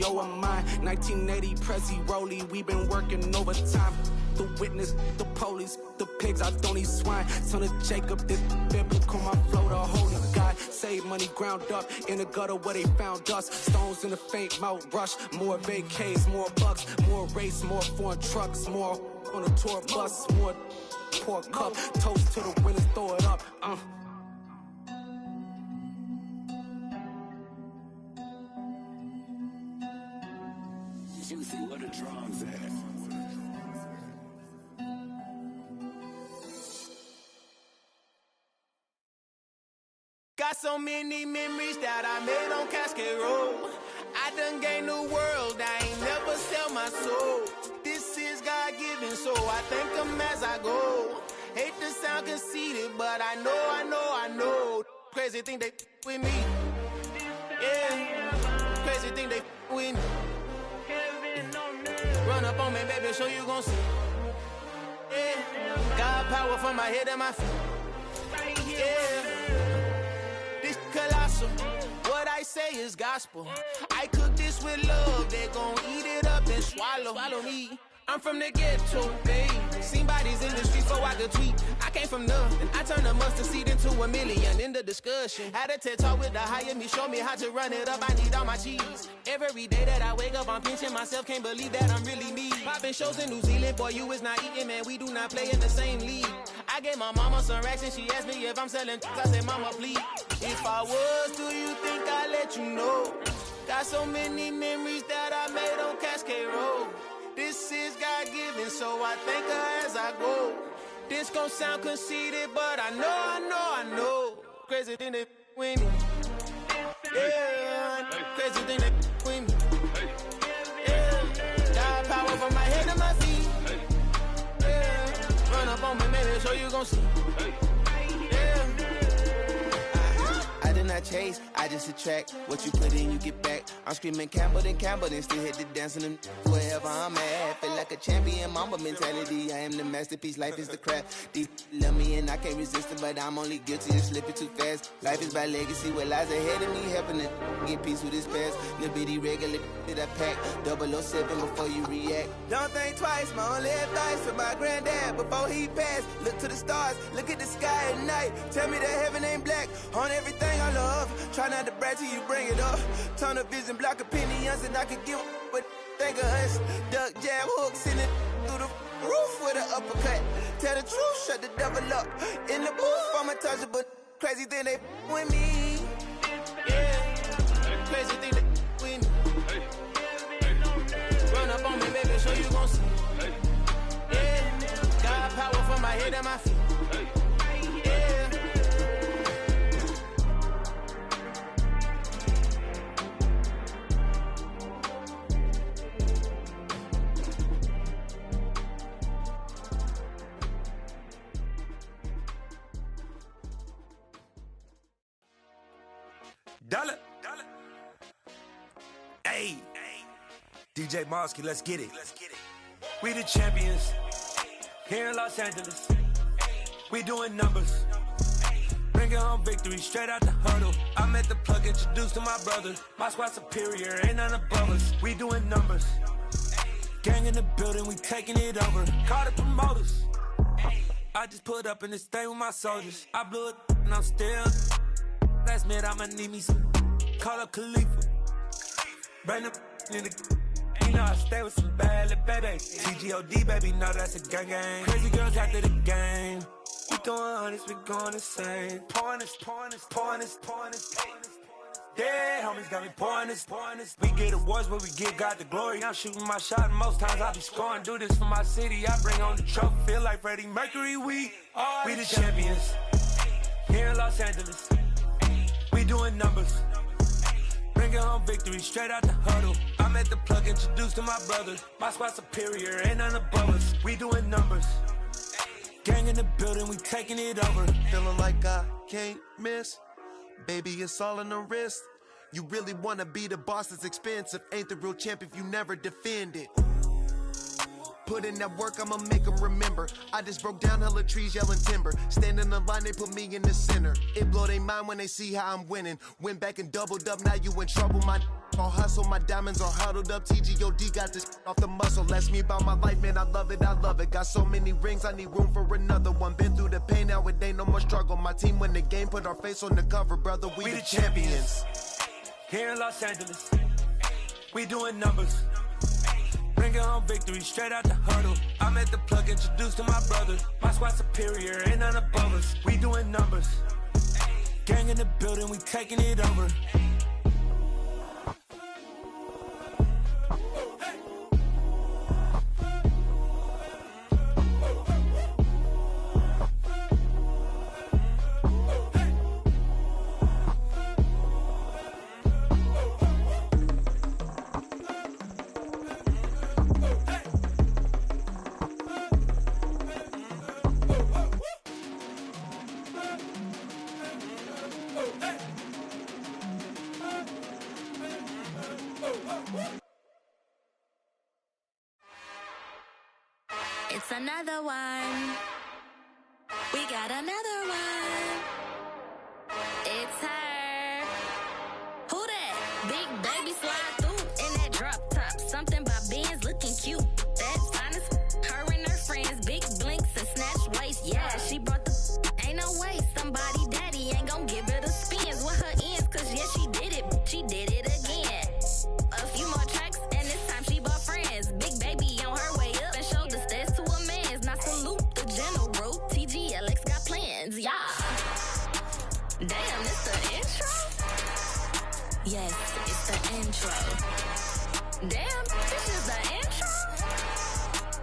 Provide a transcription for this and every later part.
blow a mind. 1980 Prezi Rolly, we been working overtime. The witness, the police, the pigs, I don't eat swine. Son of Jacob, this biblical, my flow, the holy God. Save money ground up in the gutter where they found us. Stones in the faint mouth rush. More vacays, more bucks, more race, more foreign trucks, more on a tour bus, more pour cup. Toast to the winners, throw it up. Juicy, where the drums at? Got so many memories that I made on Cascade Road. I done gained the world, I ain't never sell my soul. This is God-given, so I thank him as I go. Hate to sound conceited, but I know. Crazy thing they with me. Yeah, crazy thing they with me. Run up on me, baby, show you gon' see. Yeah, God power from my head and my feet. Yeah. Colossal, what I say is gospel. I cook this with love, they gon' eat it up and swallow me. I'm from the ghetto, babe. Seen bodies in the streets so I could tweet. I came from nothing, I turned a mustard seed into a million. In the discussion, had a TED talk with the higher me, show me how to run it up, I need all my cheese. Every day that I wake up, I'm pinching myself, can't believe that I'm really me. Popping shows in New Zealand, boy, you is not eating, man, we do not play in the same league. I gave my mama some racks and she asked me if I'm selling. I said, mama, please. If I was, do you think I'd let you know? Got so many memories that I made on Cascade Road. This is God-given, so I thank her as I go. This gon' sound conceited, but I know. Crazy thing they with me. Yeah, crazy thing they with me. Yeah, got power from my head to my feet. Yeah, run up on me, maybe, so you gon' see. Yeah. I did not chase, I just attract. What you put in, you get back. I'm screaming Campbell, then still hit the dancing and wherever I'm at. Feel like a champion, mamba mentality. I am the masterpiece, life is the crap. These love me and I can't resist it, but I'm only guilty of slipping too fast. Life is by legacy, what lies ahead of me, helping to get peace with this past. Little bitty regular that I pack, 007 before you react. Don't think twice, my only advice for my granddad before he passed. Look to the stars, look at the sky at night. Tell me that heaven ain't black on everything I love. Try not to brag till you bring it up. Tunnel vision, block opinions, and I could give what think of us. Duck jab hooks in it through the roof with an uppercut. Tell the truth, shut the devil up. In the booth, I'm untouchable. Crazy thing they with me. Yeah, crazy thing they with me. Run up on me, baby, so you gon' see. Yeah, got power from my head and my feet. Dollar. Hey, DJ Mosky, let's get it. We the champions here in Los Angeles. We doing numbers. Bringing home victory straight out the huddle. I'm at the plug, introduced to my brother. My squad superior, ain't none above us. We doing numbers. Gang in the building, we taking it over. Call the promoters. I just put up in this thing with my soldiers. I blew it and I'm still. Last minute, I'ma need me some. Call up Khalifa. Bring them in the. You know I stay with some bad little baby. TGOD, baby, know that's a gang gang. Crazy girls after the game. We going honest, we going insane. Pouring this. Yeah, homies got me pouring this. We get awards, but we give God the glory. I'm shooting my shot, and most times I be scoring. Do this for my city, I bring on the trophy. Feel like Freddie Mercury, we the champions. Here in Los Angeles. We doing numbers. Bringing home victory straight out the huddle. I'm at the plug, introduced to my brother. My squad superior, ain't none above us. We doing numbers. Gang in the building, we taking it over. Feeling like I can't miss. Baby, it's all in the wrist. You really wanna be the boss, that's expensive. Ain't the real champ if you never defend it. Put in that work, I'ma make them remember. I just broke down hella trees, yelling timber. Stand in the line, they put me in the center. It blow their mind when they see how I'm winning. Went back and doubled up, now you in trouble, my all hustle, my diamonds are huddled up. TGOD got this off the muscle. That's me about my life, man. I love it, I love it. Got so many rings, I need room for another one. Been through the pain, now it ain't no more struggle. My team win the game, put our face on the cover, brother. We the champions. Here in Los Angeles, we doing numbers. Bringing home victory straight out the huddle. I'm at the plug, introduced to my brothers. My squad superior, ain't none above us. We doing numbers. Gang in the building, we taking it over. It's another one. We got another one. It's her. Who that? Big baby slide through in that drop top. Something by Benz looking cute. That's honest. Her and her friends, big blinks and snatch waist. Yeah, she brought the ain't no way. Somebody daddy ain't gon' give her the spins with her ends. Cause yeah, she did it. She did it again. A few more tracks and this time she bought friends. Big baby on her way up and showed the stairs to a man's. Now salute the general. TGLX got plans, yeah. Damn, it's the intro? Yes, it's the intro. Damn, this is the intro?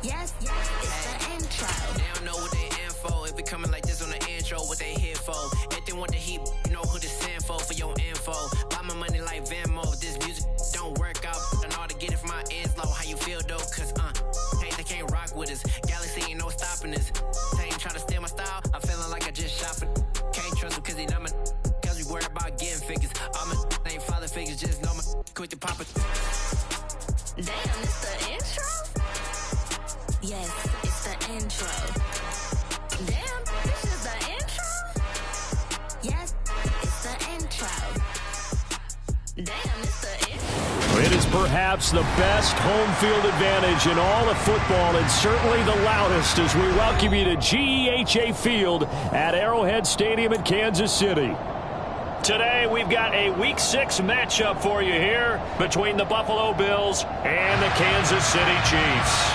Yes, it's the intro. They don't know what they in for. If it coming like this on the intro, what they here for? If they want the heat, you know who to send for your info. Buy my money like Venmo. If this music don't work out, I know how to get it from my ends low. How you feel though? Cause hey, they can't rock with us. Galaxy ain't no stopping us. They ain't try to steal my style. I'm feeling like I just shop it. Can't trust them cause they not my. Cause we worry about getting figures. All my ain't father figures, just know my quick to pop it. Damn, it's the intro? Yes, it's the intro. Damn, this is the intro? Yes, it's the intro. Damn, it's the intro. It is perhaps the best home field advantage in all of football and certainly the loudest as we welcome you to GEHA Field at Arrowhead Stadium in Kansas City. Today we've got a Week 6 matchup for you here between the Buffalo Bills and the Kansas City Chiefs.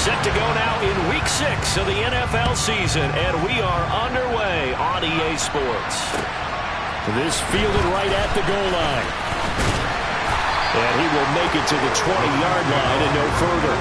Set to go now in Week 6 of the NFL season, and we are underway on EA Sports. This fielded right at the goal line. And he will make it to the 20-yard line and no further.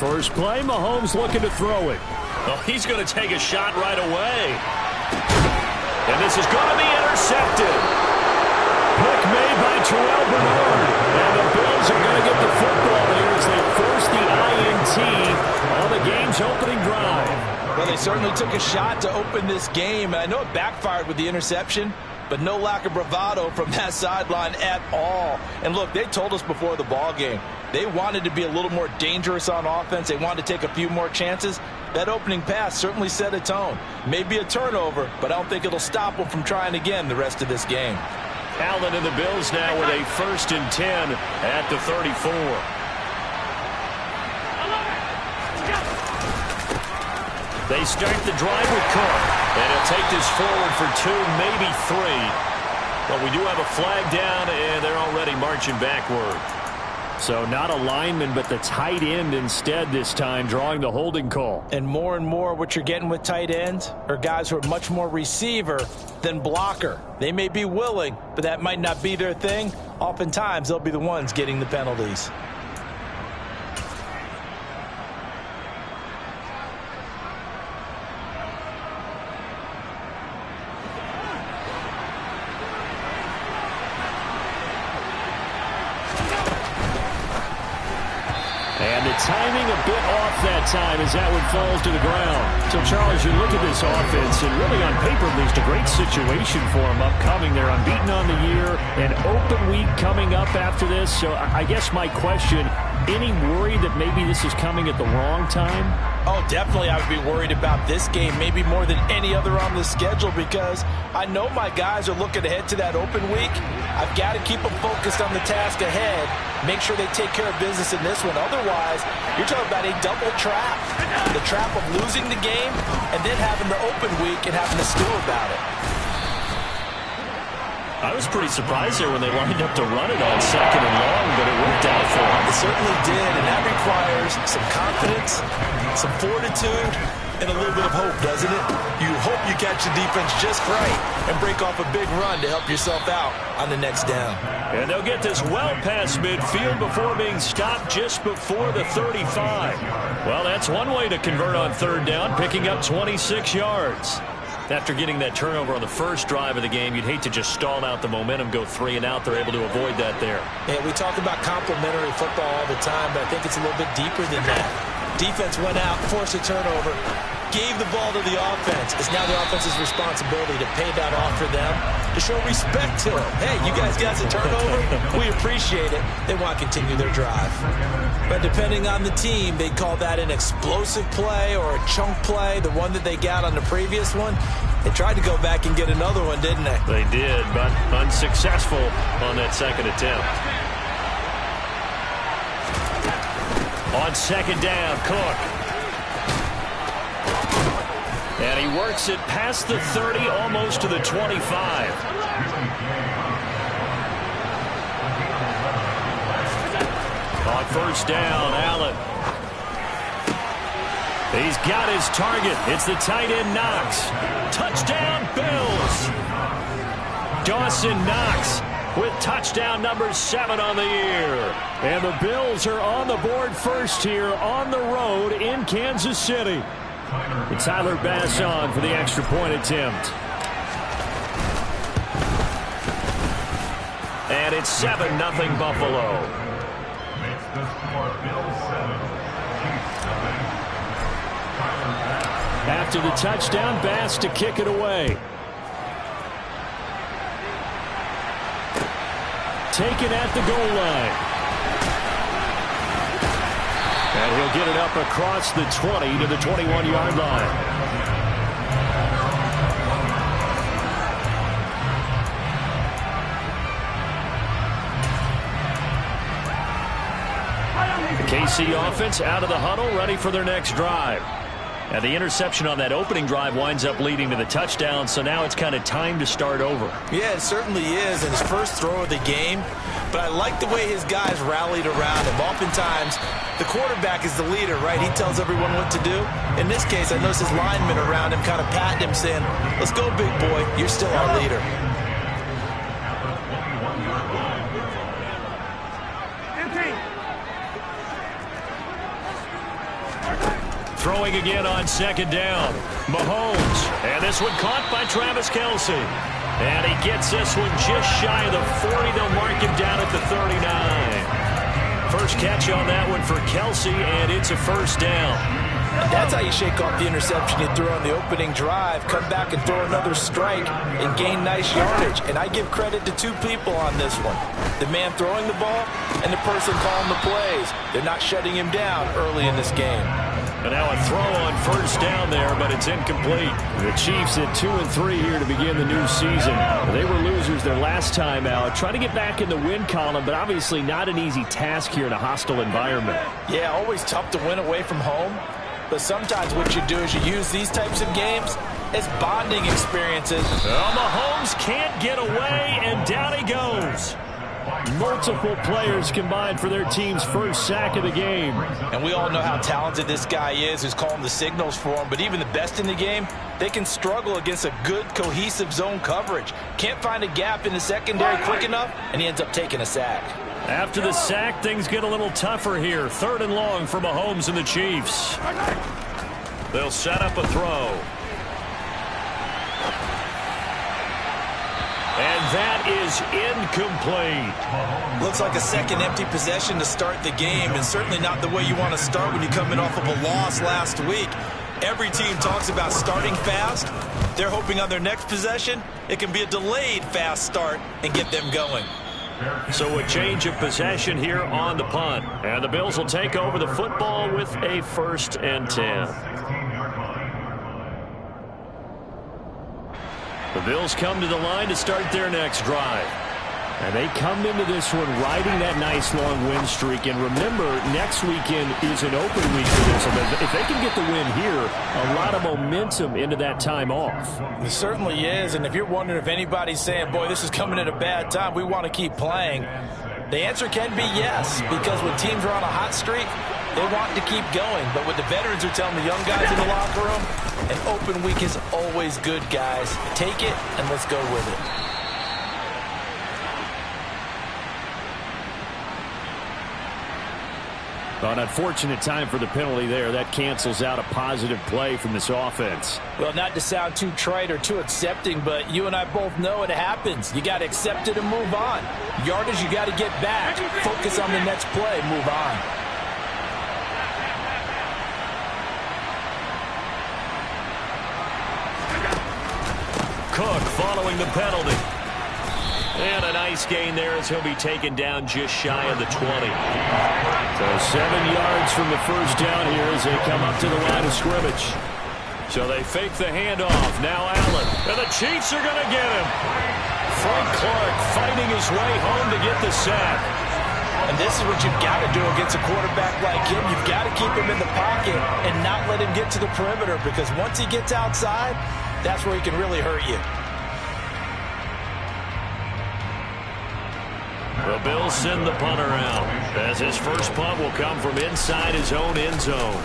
First play, Mahomes looking to throw it. Oh, he's going to take a shot right away. And this is going to be intercepted. Pick made by Terrell Bernard. And the Bills are going to get the football here as they force the INT on the game's opening drive. Well, they certainly took a shot to open this game. And I know it backfired with the interception, but no lack of bravado from that sideline at all. And look, they told us before the ball game, they wanted to be a little more dangerous on offense. They wanted to take a few more chances. That opening pass certainly set a tone. Maybe a turnover, but I don't think it'll stop them from trying again the rest of this game. Allen and the Bills now with a 1st and 10 at the 34. They start the drive with Cook, and he'll take this forward for 2, maybe 3. But we do have a flag down, and they're already marching backward. So not a lineman, but the tight end instead this time, drawing the holding call. And more what you're getting with tight ends are guys who are much more receiver than blocker. They may be willing, but that might not be their thing. Oftentimes, they'll be the ones getting the penalties. timing a bit off that time as that one falls to the ground. So, Charles, you look at this offense, and really on paper, at least a great situation for them upcoming. They're unbeaten on the year, an open week coming up after this. So I guess my question, any worry that maybe this is coming at the wrong time? Oh, definitely I would be worried about this game, maybe more than any other on the schedule, because I know my guys are looking ahead to that open week. I've got to keep them focused on the task ahead, make sure they take care of business in this one. Otherwise, you're talking about a double trap. The trap of losing the game and then having the open week and having to stew about it. I was pretty surprised there when they lined up to run it on second and long, but it worked out for them. It certainly did, and that requires some confidence, some fortitude, and a little bit of hope, doesn't it? You hope you catch the defense just right and break off a big run to help yourself out on the next down. And they'll get this well past midfield before being stopped just before the 35. Well, that's one way to convert on third down, picking up 26 yards. After getting that turnover on the first drive of the game, you'd hate to just stall out the momentum, go 3 and out. They're able to avoid that there. Yeah, we talk about complementary football all the time, but I think it's a little bit deeper than that. Defense went out, forced a turnover, gave the ball to the offense. It's now the offense's responsibility to pay that off for them, to show respect to them. Hey, you guys got a turnover? We appreciate it. They want to continue their drive. But depending on the team, they call that an explosive play or a chunk play, the one that they got on the previous one. They tried to go back and get another one, didn't they? They did, but unsuccessful on that second attempt. On second down, Cook. And he works it past the 30, almost to the 25. On first down, Allen. He's got his target. It's the tight end, Knox. Touchdown, Bills. Dawson Knox with touchdown number 7 on the year. And the Bills are on the board first here on the road in Kansas City. And Tyler Bass on for the extra point attempt. And it's 7-0 Buffalo. After the touchdown, Bass to kick it away. Taken at the goal line. And he'll get it up across the 20 to the 21-yard line. The KC offense out of the huddle, ready for their next drive. And the interception on that opening drive winds up leading to the touchdown, so now it's kind of time to start over. Yeah, it certainly is, and his first throw of the game. But I like the way his guys rallied around him. Oftentimes, the quarterback is the leader, right? He tells everyone what to do. In this case, I noticed his linemen around him kind of patting him, saying, "Let's go, big boy. You're still our leader." Throwing again on second down. Mahomes. And this one caught by Travis Kelce. And he gets this one just shy of the 40. They'll mark him down at the 39. First catch on that one for Kelce, and it's a first down. That's how you shake off the interception you threw on the opening drive. Come back and throw another strike and gain nice yardage. And I give credit to two people on this one. The man throwing the ball and the person calling the plays. They're not shutting him down early in this game. And now a throw on first down there, but it's incomplete. The Chiefs at 2-3 here to begin the new season. They were losers their last time out. Trying to get back in the win column, but obviously not an easy task here in a hostile environment. Yeah, always tough to win away from home. But sometimes what you do is you use these types of games as bonding experiences. Well, Mahomes can't get away, and down he goes. Multiple players combined for their team's first sack of the game. And we all know how talented this guy is, who's calling the signals for him. But even the best in the game, they can struggle against a good, cohesive zone coverage. Can't find a gap in the secondary quick enough, and he ends up taking a sack. After the sack, things get a little tougher here. 3rd and long for Mahomes and the Chiefs. They'll set up a throw. And that is incomplete. Looks like a second empty possession to start the game, and certainly not the way you want to start when you're coming off of a loss last week. Every team talks about starting fast. They're hoping on their next possession, it can be a delayed fast start and get them going. So a change of possession here on the punt. And the Bills will take over the football with a 1st and 10. The Bills come to the line to start their next drive. And they come into this one riding that nice long win streak. And remember, next weekend is an open week for this. And if they can get the win here, a lot of momentum into that time off. It certainly is. And if you're wondering if anybody's saying, boy, this is coming at a bad time, we want to keep playing, the answer can be yes. Because when teams are on a hot streak, they want to keep going. But what the veterans are telling the young guys in the locker room, an open week is always good, guys. Take it and let's go with it. An unfortunate time for the penalty there. That cancels out a positive play from this offense. Well, not to sound too trite or too accepting, but you and I both know it happens. You got to accept it and move on. Yardage, you got to get back. Focus on the next play. Move on. Cook following the penalty. And a nice gain there as he'll be taken down just shy of the 20. So 7 yards from the first down here as they come up to the line of scrimmage. So they fake the handoff. Now Allen. And the Chiefs are going to get him. Frank Clark fighting his way home to get the sack. And this is what you've got to do against a quarterback like him. You've got to keep him in the pocket and not let him get to the perimeter, because once he gets outside, that's where he can really hurt you. The Bills send the punter out, as his first punt will come from inside his own end zone.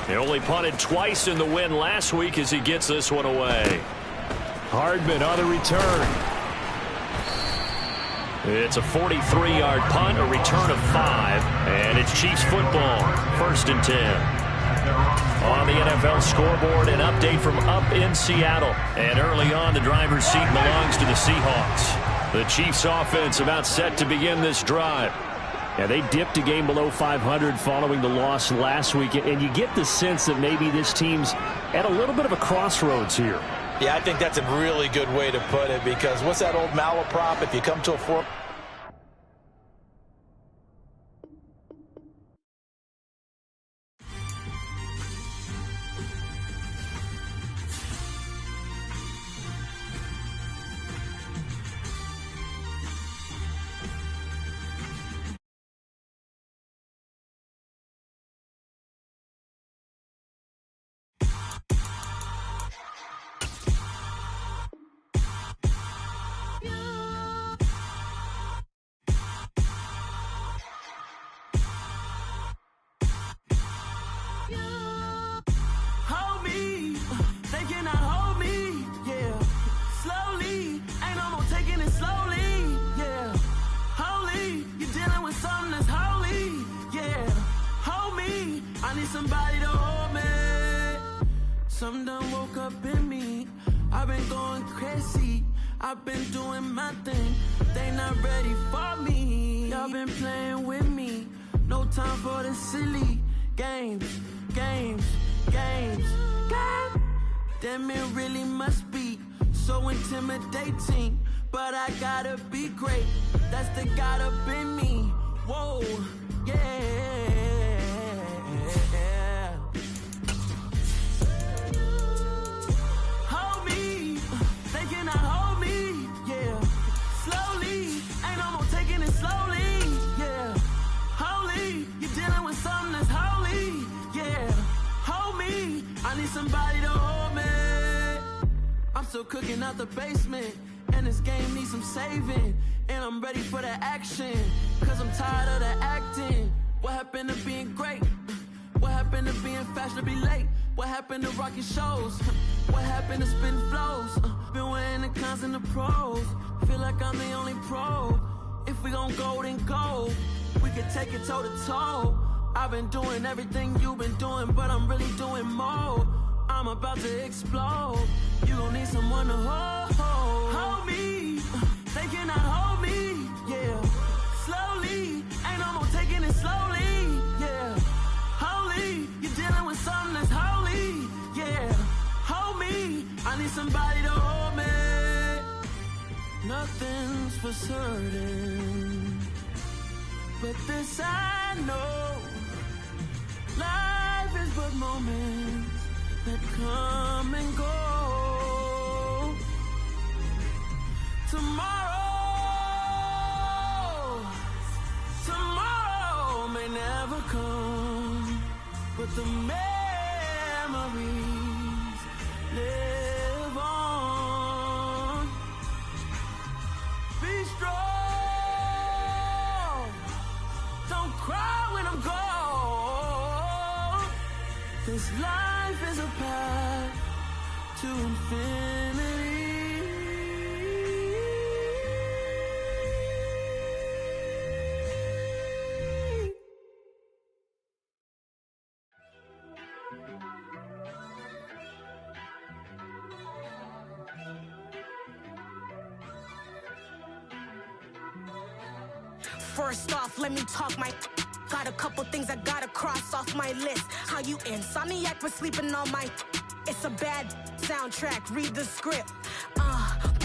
He only punted twice in the win last week as he gets this one away. Hardman on the return. It's a 43-yard punt, a return of 5, and it's Chiefs football, 1st and 10. On the NFL scoreboard, an update from up in Seattle. And early on, the driver's seat belongs to the Seahawks. The Chiefs offense about set to begin this drive. Yeah, they dipped a game below 500 following the loss last week. And you get the sense that maybe this team's at a little bit of a crossroads here. Yeah, I think that's a really good way to put it, because what's that old malaprop? If you come to a fork. Somebody to hold me. Something done woke up in me. I've been going crazy. I've been doing my thing. They not ready for me. Y'all been playing with me. No time for the silly games. Games. God damn, it really must be so intimidating. But I gotta be great. That's the God up in me. Whoa, yeah. Hold me, they cannot hold me, yeah. Slowly, ain't no more taking it slowly, yeah. Holy, you're dealing with something that's holy, yeah. Hold me, I need somebody to hold me. I'm still cooking out the basement, and this game needs some saving. And I'm ready for the action, cause I'm tired of the acting. What happened to being great? What happened to being fashionably late? What happened to rocking shows? What happened to spitting flows? Been weighing the cons and the pros. Feel like I'm the only pro. If we gon' go, then go. We can take it toe to toe. I've been doing everything you've been doing, but I'm really doing more. I'm about to explode. You gon' need someone to hold me. They cannot hold me, yeah. Slowly, ain't no more taking it slowly, yeah. Holy, you're dealing with something that's holy, yeah. Hold me, I need somebody to hold me. Nothing's for certain, but this I know. Life is but moments that come and go. Tomorrow may never come, but the memories live on. Be strong, don't cry when I'm gone. This life is a path to infinity. First off, let me talk my. Got a couple things I gotta cross off my list. How you insomniac for sleeping on my. It's a bad soundtrack, read the script.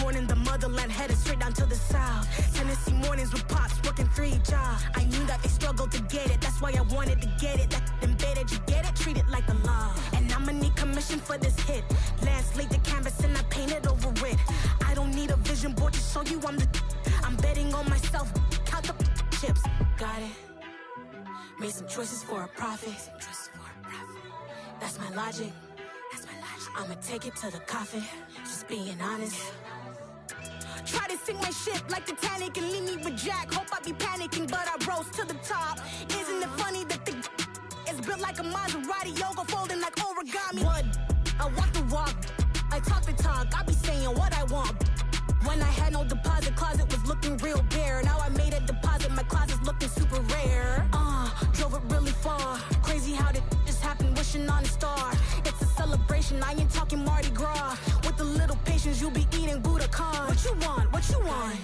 Born in the motherland, headed straight down to the south. Tennessee mornings with pops, working 3 jobs. I knew that they struggled to get it, that's why I wanted to get it. That embedded, you get it, treat it like a law. And I'ma need commission for this hit. Lance laid the canvas and I painted over it. I don't need a vision board to show you I'm betting on myself, count the chips. Got it. Made some choices for a profit. That's my logic. I'ma take it to the coffin, just being honest. Try to sink my ship like Titanic and leave me with Jack. Hope I be panicking, but I rose to the top. Isn't it funny that the is built like a Maserati, yoga folding like origami? What? I walk the walk, I talk the talk, I be saying what I want. When I had no deposit, closet was looking real bare. Now I made a deposit, my closet's looking super rare. Drove it really far. Crazy how did just happen, wishing on a star. It's a celebration, I ain't talking Mardi Gras. With a little patience, you'll be eating Budokan. What you want? What you want?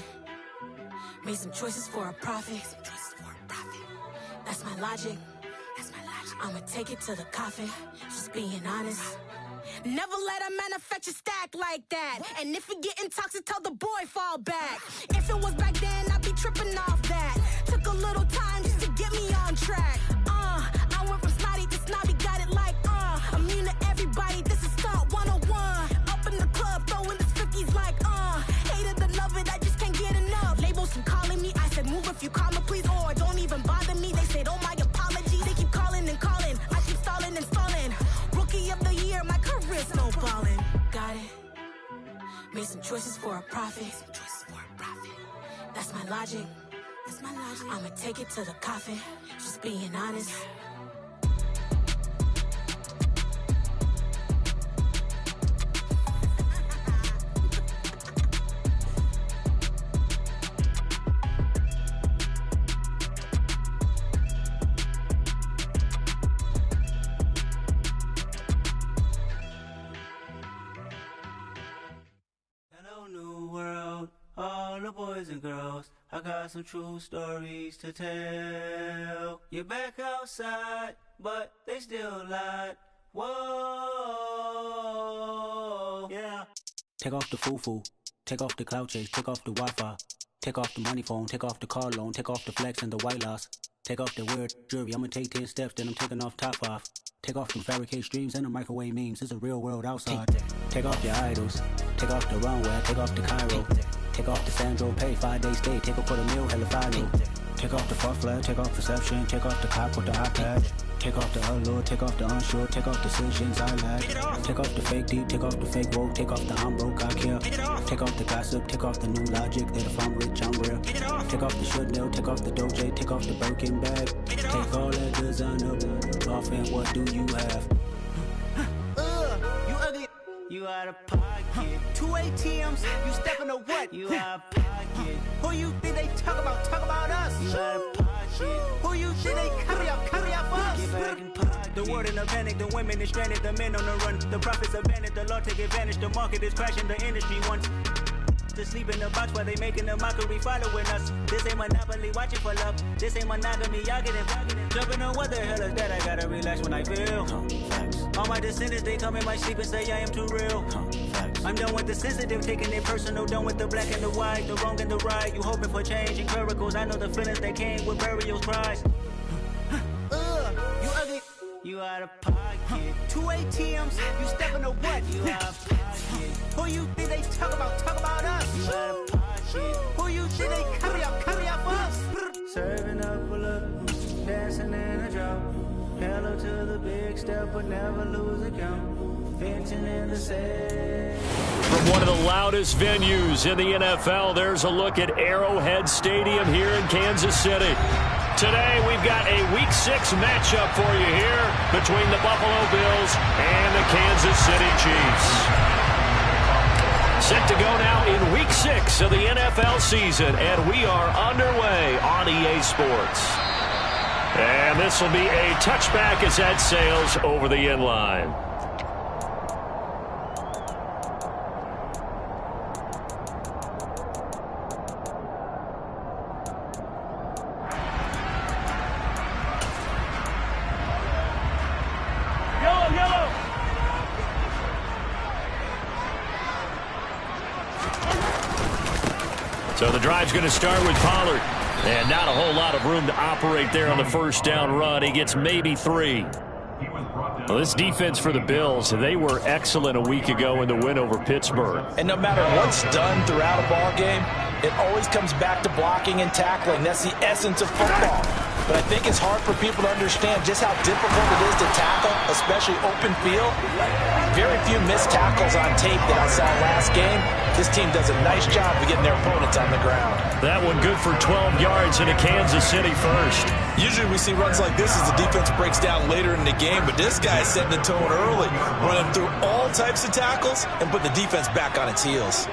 Made some choices for a profit. That's my logic. I'ma take it to the coffin, just being honest. Never let a manufacture stack like that. And if it getting toxic, tell the boy fall back. If it was back then, I'd be tripping off that. Took a little time just to get me on track. I went from snotty to snobby, got it like immune to everybody, this is stunt 101. Up in the club, throwing the 50s like hate it or love it, I just can't get enough. Labels from calling me, I said move if you call me please, or don't even bother me. They said oh my apologies, they keep calling and calling, I keep stalling and stalling. Rookie of the year, my career snowballing. Got it. Made some choices for a profit. That's my logic. I'ma take it to the coffin, just being honest. Boys and girls, I got some true stories to tell. You're back outside, but they still lied. Whoa, yeah. Take off the foo-foo, take off the cloud chase, take off the Wi-Fi, take off the money phone, take off the car loan, take off the flex and the white loss, take off the weird jewelry. I'ma take 10 steps, then I'm taking off top 5. Take off them fabricated streams and the microwave memes. It's a real world outside. Take off your idols, take off the runway, take off the Cairo. Take off the Sandro pay, 5-day stay, take a quarter meal, hella follow. Take off the far flag, take off perception, take off the cop with the iPad. Take off the allure, take off the unsure, take off decisions I lack. Take off the fake deep, take off the fake woke, take off the I'm broke, I care. Take off the gossip, take off the new logic, that if I'm rich, I'm real. Take off the should know, take off the Doje, take off the Birkin bag. Take all that designer off and what do you have? You ugly. You out of pocket. 2 ATMs, you stepping to what? You out of pocket. Who you think they talk about? Talk about us. You out of pocket. Who you think they carry out for us? Get back in pocket. The world in a panic, the women is stranded, the men on the run. The profits abandoned, the law take advantage, the market is crashing, the industry wants. To sleep in the box while they making a mockery following us. This ain't Monopoly, watching for love. This ain't monogamy, y'all get it. Jumping on what the hell is that? I gotta relax when I feel. All my descendants, they come in my sleep and say I am too real. I'm done with the sensitive, taking it personal. Done with the black and the white, the wrong and the right. You hoping for change and miracles. I know the feelings that came with burial's prize. You ugly. You out of pocket. 2 ATMs, you stepping to what? You out of pocket. Who you think they talk about us? You out of pocket. Who you think they carry up us? Serving up a look, dancing in a drop. Hello to the big step, but never lose a count. Venting in the sand. From one of the loudest venues in the NFL, there's a look at Arrowhead Stadium here in Kansas City. Today, we've got a Week 6 matchup for you here between the Buffalo Bills and the Kansas City Chiefs. Set to go now in Week 6 of the NFL season, and we are underway on EA Sports. And this will be a touchback as that sails over the end line. So the drive's going to start with Pollard. And not a whole lot of room to operate there on the first down run. He gets maybe 3. Well, this defense for the Bills, they were excellent a week ago in the win over Pittsburgh. And no matter what's done throughout a ball game, it always comes back to blocking and tackling. That's the essence of football. But I think it's hard for people to understand just how difficult it is to tackle, especially open field. Very few missed tackles on tape that I saw last game. This team does a nice job of getting their opponents on the ground. That one good for 12 yards into Kansas City first. Usually we see runs like this as the defense breaks down later in the game, but this guy's setting the tone early, running through all types of tackles and putting the defense back on its heels.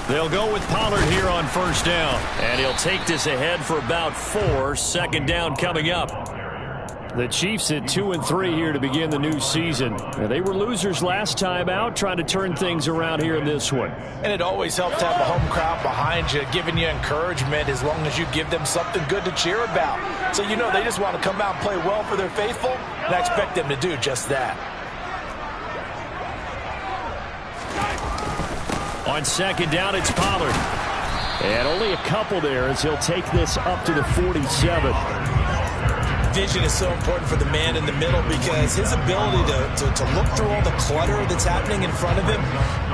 They'll go with Pollard here on first down, and he'll take this ahead for about 4. Second down coming up. The Chiefs at 2-3 here to begin the new season. Now, they were losers last time out, trying to turn things around here in this one. And it always helps to have a home crowd behind you, giving you encouragement as long as you give them something good to cheer about. So you know they just want to come out and play well for their faithful, and I expect them to do just that. On second down, it's Pollard. And only a couple there as he'll take this up to the 47. Vision is so important for the man in the middle because his ability to look through all the clutter that's happening in front of him,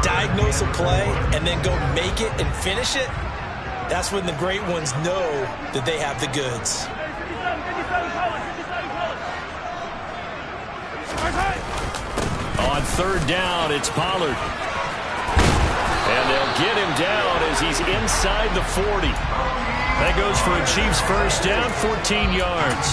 diagnose a play, and then go make it and finish it, that's when the great ones know that they have the goods. On third down, it's Pollard. And they'll get him down as he's inside the 40. That goes for a Chiefs first down, 14 yards.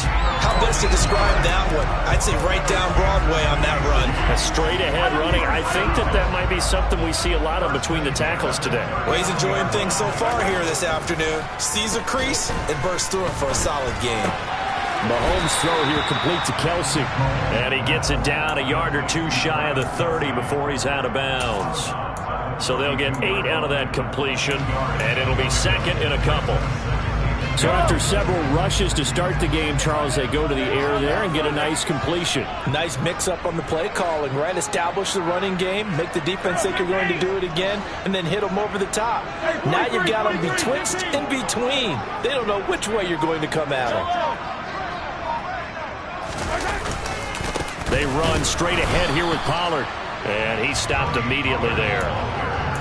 How best to describe that one? I'd say right down Broadway on that run. A straight ahead running. I think that might be something we see a lot of between the tackles today. Well, he's enjoying things so far here this afternoon. Sees a crease and bursts through it for a solid game. Mahomes' throw here complete to Kelsey. And he gets it down a yard or 2 shy of the 30 before he's out of bounds. So they'll get 8 out of that completion, and it'll be second in a couple. So after several rushes to start the game, Charles, they go to the air there and get a nice completion. Nice mix-up on the play calling, right? Establish the running game, make the defense think you're going to do it again, and then hit them over the top. Now you've got them betwixt and between. They don't know which way you're going to come at them. They run straight ahead here with Pollard, and he stopped immediately there.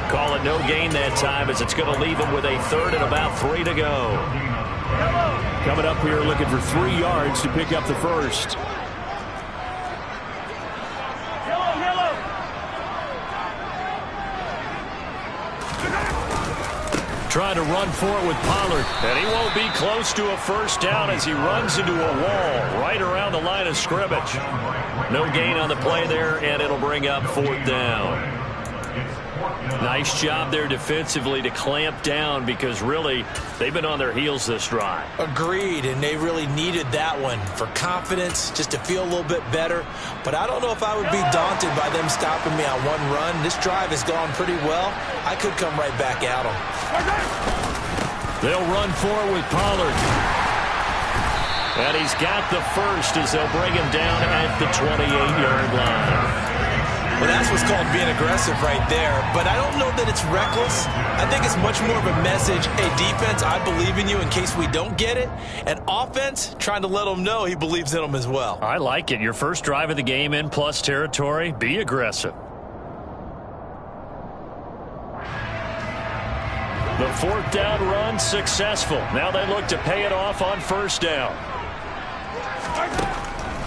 Call it no gain that time as it's going to leave him with a third and about 3 to go. Coming up here looking for 3 yards to pick up the first. Trying to run for it with Pollard, and he won't be close to a first down as he runs into a wall right around the line of scrimmage. No gain on the play there, and it'll bring up 4th down. Nice job there defensively to clamp down because really they've been on their heels this drive. Agreed, and they really needed that one for confidence, just to feel a little bit better. But I don't know if I would be daunted by them stopping me on one run. This drive has gone pretty well. I could come right back at them. They'll run forward with Pollard. And he's got the first as they'll bring him down at the 28-yard line. Well, that's what's called being aggressive right there. But I don't know that it's reckless. I think it's much more of a message. Hey, defense, I believe in you in case we don't get it. And offense, trying to let them know he believes in them as well. I like it. Your first drive of the game in plus territory. Be aggressive. The fourth down run successful. Now they look to pay it off on first down.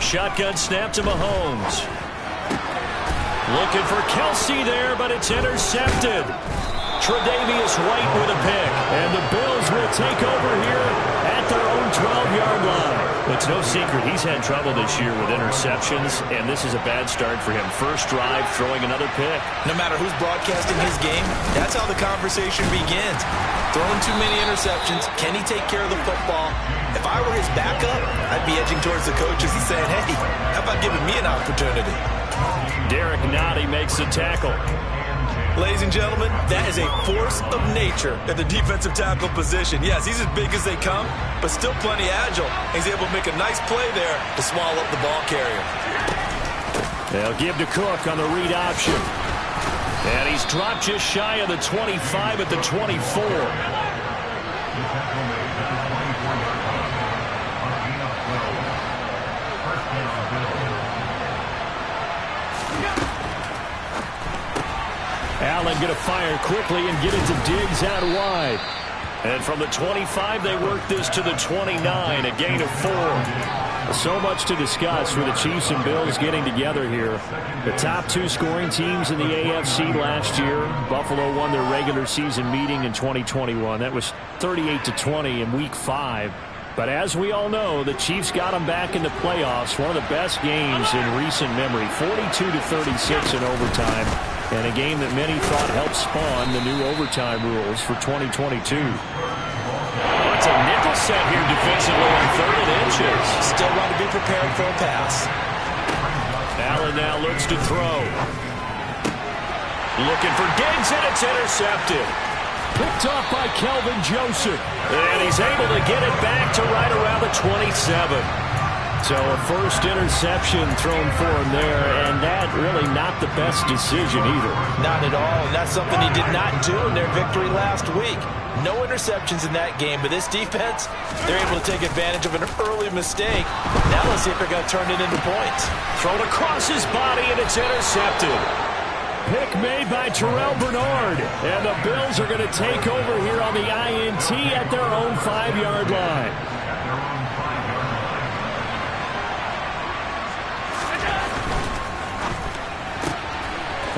Shotgun snap to Mahomes. Looking for Kelsey there, but it's intercepted. Tre'Davious White with a pick. And the Bills will take over here at their own 12-yard line. It's no secret he's had trouble this year with interceptions, and this is a bad start for him. First drive, throwing another pick. No matter who's broadcasting his game, that's how the conversation begins. Throwing too many interceptions. Can he take care of the football? If I were his backup, I'd be edging towards the coaches and saying, hey, how about giving me an opportunity? Derek Nottie makes the tackle. Ladies and gentlemen, that is a force of nature at the defensive tackle position. Yes, he's as big as they come, but still plenty agile. He's able to make a nice play there to swallow up the ball carrier. They'll give to Cook on the read option. And he's dropped just shy of the 25 at the 24. Allen going to fire quickly and get it to Diggs out wide. And from the 25, they work this to the 29, a gain of 4. So much to discuss with the Chiefs and Bills getting together here. The top two scoring teams in the AFC last year. Buffalo won their regular season meeting in 2021. That was 38-20 in Week 5. But as we all know, the Chiefs got them back in the playoffs. One of the best games in recent memory. 42-36 in overtime. And a game that many thought helped spawn the new overtime rules for 2022. It's a nickel set here defensively on 3rd and inches. Still want to be prepared for a pass. Allen now looks to throw. Looking for Diggs, and it's intercepted. Picked off by Kelvin Joseph. And he's able to get it back to right around the 27. So a first interception thrown for him there, and that really not the best decision either. Not at all, and that's something he did not do in their victory last week. No interceptions in that game, but this defense, they're able to take advantage of an early mistake. Now let's see if they're going to turn it into points. Thrown across his body, and it's intercepted. Pick made by Terrell Bernard, and the Bills are going to take over here on the INT at their own 5-yard line.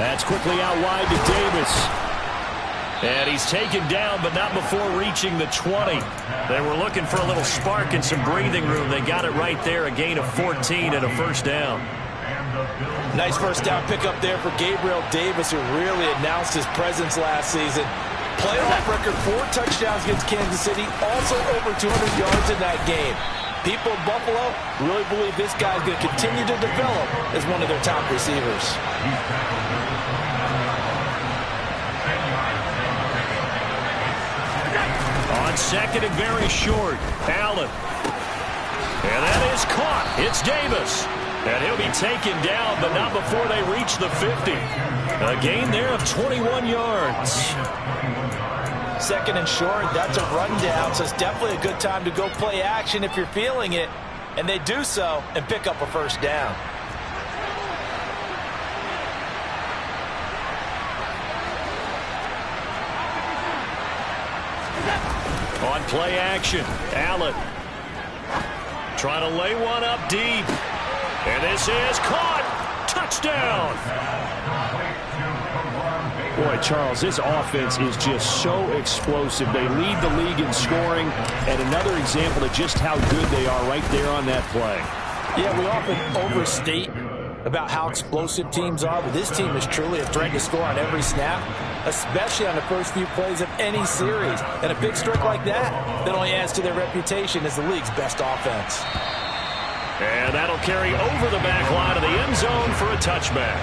That's quickly out wide to Davis. And he's taken down, but not before reaching the 20. They were looking for a little spark and some breathing room. They got it right there, a gain of 14 and a first down. Nice first down pickup there for Gabriel Davis, who really announced his presence last season. Playoff record, 4 touchdowns against Kansas City, also over 200 yards in that game. People in Buffalo really believe this guy's going to continue to develop as one of their top receivers. On second and very short, Allen. And that is caught. It's Davis. And he'll be taken down, but not before they reach the 50. A gain there of 21 yards. Second and short, that's a rundown, so it's definitely a good time to go play action if you're feeling it. And they do so and pick up a first down. On play action, Allen trying to lay one up deep. And this is caught. Touchdown. Boy, Charles, this offense is just so explosive. They lead the league in scoring, and another example of just how good they are right there on that play. Yeah, we often overstate about how explosive teams are, but this team is truly a threat to score on every snap. especially on the first few plays of any series. And a big streak like that only adds to their reputation as the league's best offense. And that'll carry over the back line of the end zone for a touchback.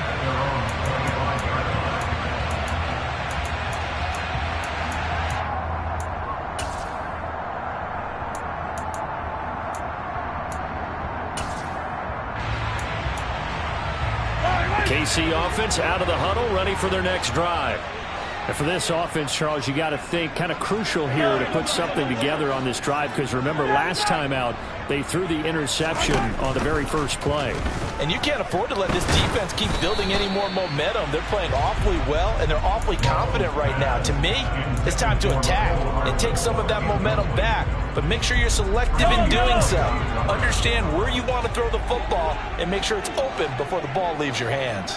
KC offense out of the huddle, ready for their next drive. And for this offense, Charles, you got to think kind of crucial here to put something together on this drive, because remember last time out they threw the interception on the very first play. And you can't afford to let this defense keep building any more momentum. They're playing awfully well, and they're awfully confident right now. To me, it's time to attack and take some of that momentum back. But make sure you're selective in doing so. Understand where you want to throw the football and make sure it's open before the ball leaves your hands.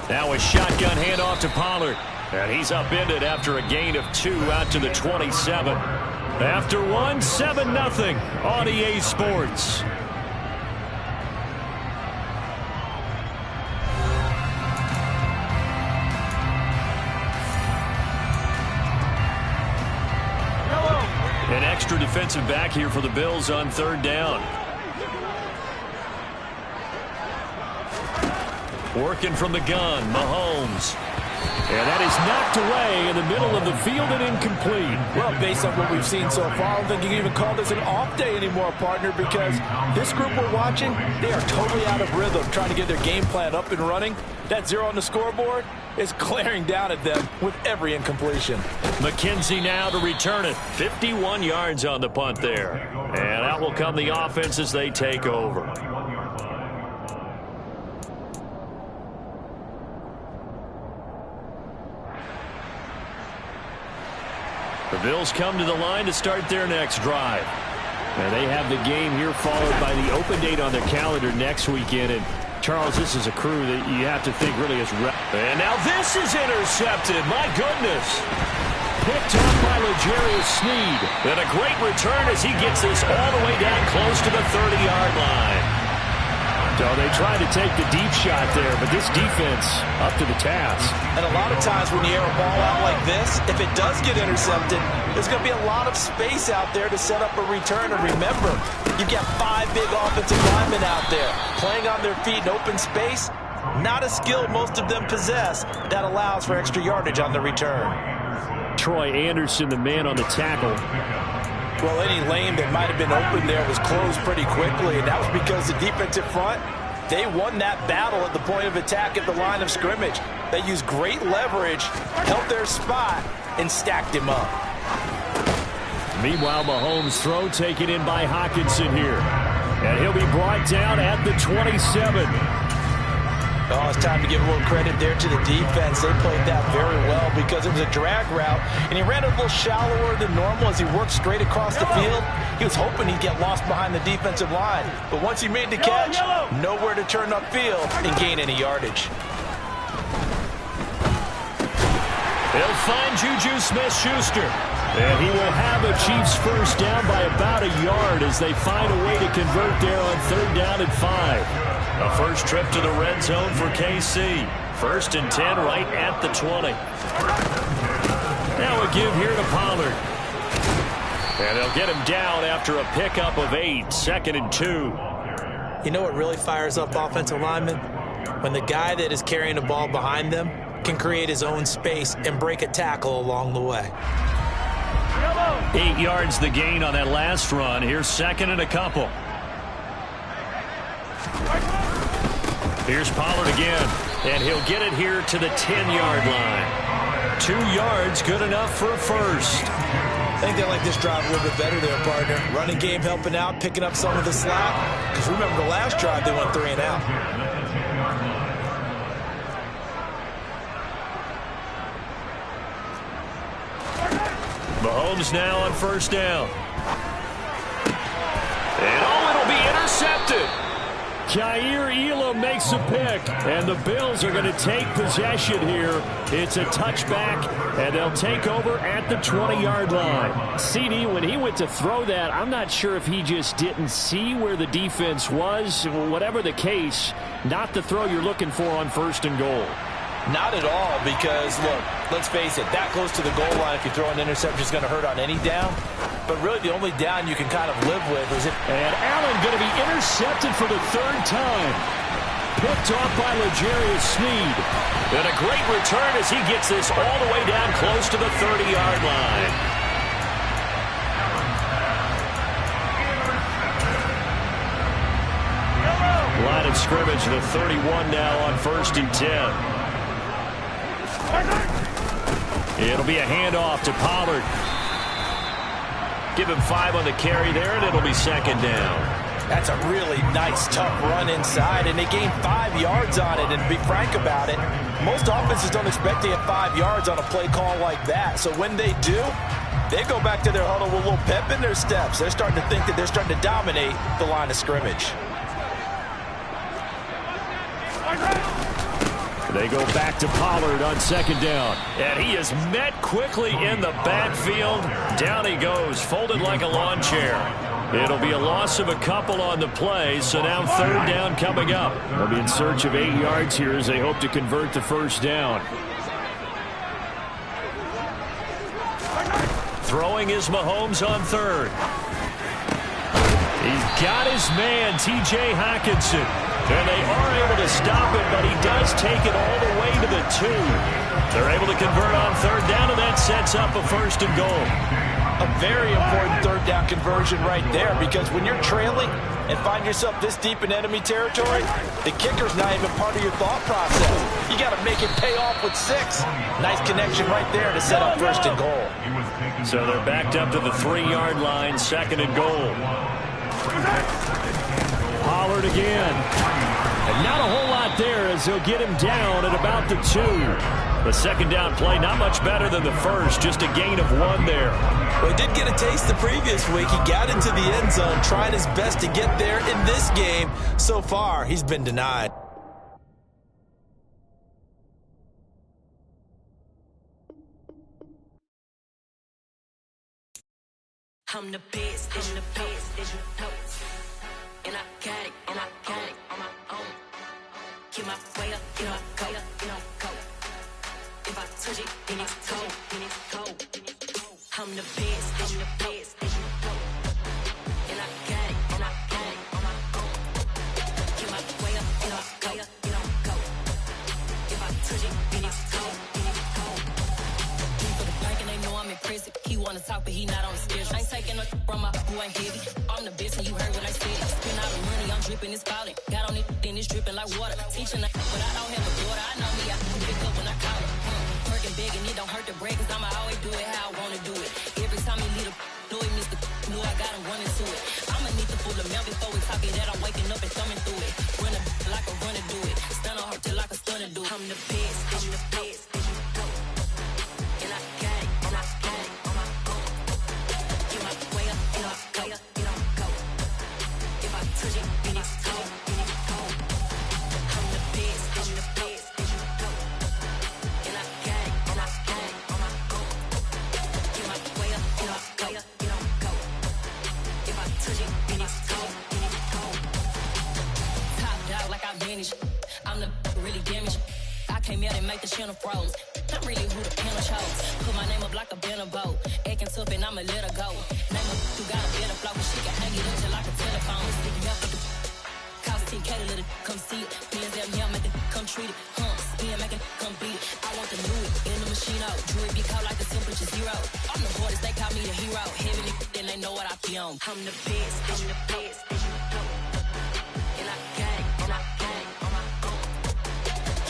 Now a shotgun handoff to Pollard. And he's upended after a gain of 2 out to the 27. After one, 7-0 on EA Sports. An extra defensive back here for the Bills on 3rd down. Working from the gun, Mahomes. And that is knocked away in the middle of the field and incomplete. Well, based on what we've seen so far, I don't think you can even call this an off day anymore, partner, because this group we're watching, they are totally out of rhythm trying to get their game plan up and running. That 0 on the scoreboard is glaring down at them with every incompletion. McKenzie now to return it. 51 yards on the punt there. And out will come the offense as they take over. The Bills come to the line to start their next drive. And they have the game here followed by the open date on their calendar next weekend. And Charles, this is a crew that you have to think really is. And now this is intercepted. My goodness. Picked up by L'Jarius Sneed. And a great return as he gets this all the way down close to the 30-yard line. So they tried to take the deep shot there, but this defense up to the task. And a lot of times when you air a ball out like this, if it does get intercepted, there's going to be a lot of space out there to set up a return. And remember, you've got 5 big offensive linemen out there playing on their feet in open space. Not a skill most of them possess that allows for extra yardage on the return. Troy Anderson, the man on the tackle. Well, any lane that might have been open there was closed pretty quickly, and that was because the defensive front, they won that battle at the point of attack at the line of scrimmage. They used great leverage, held their spot, and stacked him up. Meanwhile, Mahomes' throw taken in by Hockenson here. And he'll be brought down at the 27. Oh, it's time to give a little credit there to the defense. They played that very well because it was a drag route, and he ran a little shallower than normal as he worked straight across the field. He was hoping he'd get lost behind the defensive line, but once he made the catch, nowhere to turn upfield and gain any yardage. They'll find Juju Smith-Schuster, and he will have a Chiefs first down by about a yard as they find a way to convert there on 3rd down and 5. A first trip to the red zone for KC. 1st and 10 right at the 20. Now a give here to Pollard. And they'll get him down after a pickup of 8. 2nd and 2. You know what really fires up offensive linemen? When the guy that is carrying the ball behind them can create his own space and break a tackle along the way. 8 yards the gain on that last run. Here's 2nd and a couple. Here's Pollard again, and he'll get it here to the 10-yard line. 2 yards, good enough for a first. I think they like this drive a little bit better there, partner. Running game helping out, picking up some of the slack. Because remember the last drive, they went 3 and out. Mahomes now on 1st down. And it'll be intercepted. Jair Elam makes a pick, and the Bills are going to take possession here. It's a touchback, and they'll take over at the 20-yard line. CD, when he went to throw that, I'm not sure if he just didn't see where the defense was. Whatever the case, not the throw you're looking for on 1st and goal. Not at all, because, look, let's face it, that close to the goal line, if you throw an interception, is going to hurt on any down. But really, the only down you can kind of live with is if... And Allen going to be intercepted for the 3rd time. Picked off by L'Jarius Sneed. And a great return as he gets this all the way down close to the 30-yard line. Line of scrimmage, the 31 now on 1st and 10. It'll be a handoff to Pollard. Give him 5 on the carry there, and it'll be 2nd down. That's a really nice, tough run inside, and they gained 5 yards on it. And to be frank about it, most offenses don't expect to get 5 yards on a play call like that. So when they do, they go back to their huddle with a little pep in their steps. They're starting to think that they're starting to dominate the line of scrimmage. They go back to Pollard on 2nd down. And he is met quickly in the backfield. Down he goes, folded like a lawn chair. It'll be a loss of a couple on the play, so now 3rd down coming up. They'll be in search of 8 yards here as they hope to convert the 1st down. Throwing is Mahomes on 3rd. He's got his man, T.J. Hockenson. And they are able to stop it, but he does take it all the way to the 2. They're able to convert on 3rd down, and that sets up a 1st and goal. A very important 3rd down conversion right there, because when you're trailing and find yourself this deep in enemy territory, the kicker's not even part of your thought process. You got to make it pay off with 6. Nice connection right there to set up 1st and goal. So they're backed up to the 3-yard line, 2nd and goal. Pollard again. And not a whole lot there as he'll get him down at about the 2. The 2nd down play, not much better than the 1st, just a gain of 1 there. Well, he did get a taste the previous week. He got into the end zone, trying his best to get there in this game. So far, he's been denied. I'm the best, I'm the best, as you know. And I got it, on my own. Get my way up, get my go, go. If I touch it, then it's cold, I'm the best, as you know. And I got it, on my own. Get my way up, get my go. If I touch it, then it's cold, For the bank and they know I'm in prison. He wanna talk, but he not on the schedule. I ain't taking no from my who ain't heavy. I'm the best, and you heard what I said. Spend all the money, I'm dripping, it's falling. Got on it, then it's dripping like water. Teaching that, but I don't have a daughter. I know me, I can pick up when I call her. Working big, and it don't hurt to break, cause I'ma always do it how I wanna do it. Every time he lead a know he missed the know I got him running to it. I'ma need to pull the mail before we talk it that I'm waking up and thumbing through it. Run a like a runner do it. Stun on her till like a stunner do it. I'm the best, And I got it, on my own. Get my way up, go. If I touch it, then it's cold, I'm the best, And I got it, on my own. Get my way up, go. If I touch it, then it's cold, Top dog like I vanished. I'm the really damaged. I came out and make the channel froze. I'm really who the panel chose. Put my name up like a banner boat. Acting tough and I'ma let her go. Name her who got a better flow. She can hang it up just like a telephone. Stick up with the cost 10K to let it come see it. Bands out here, make it come treat it. Spin, make it come beat it. I want the new it in the machine out. Jewelry be cold like the temperature 0. I'm the hardest, they call me the hero. Heaven it, then they know what I be on. I'm the best, And I got it, on my own.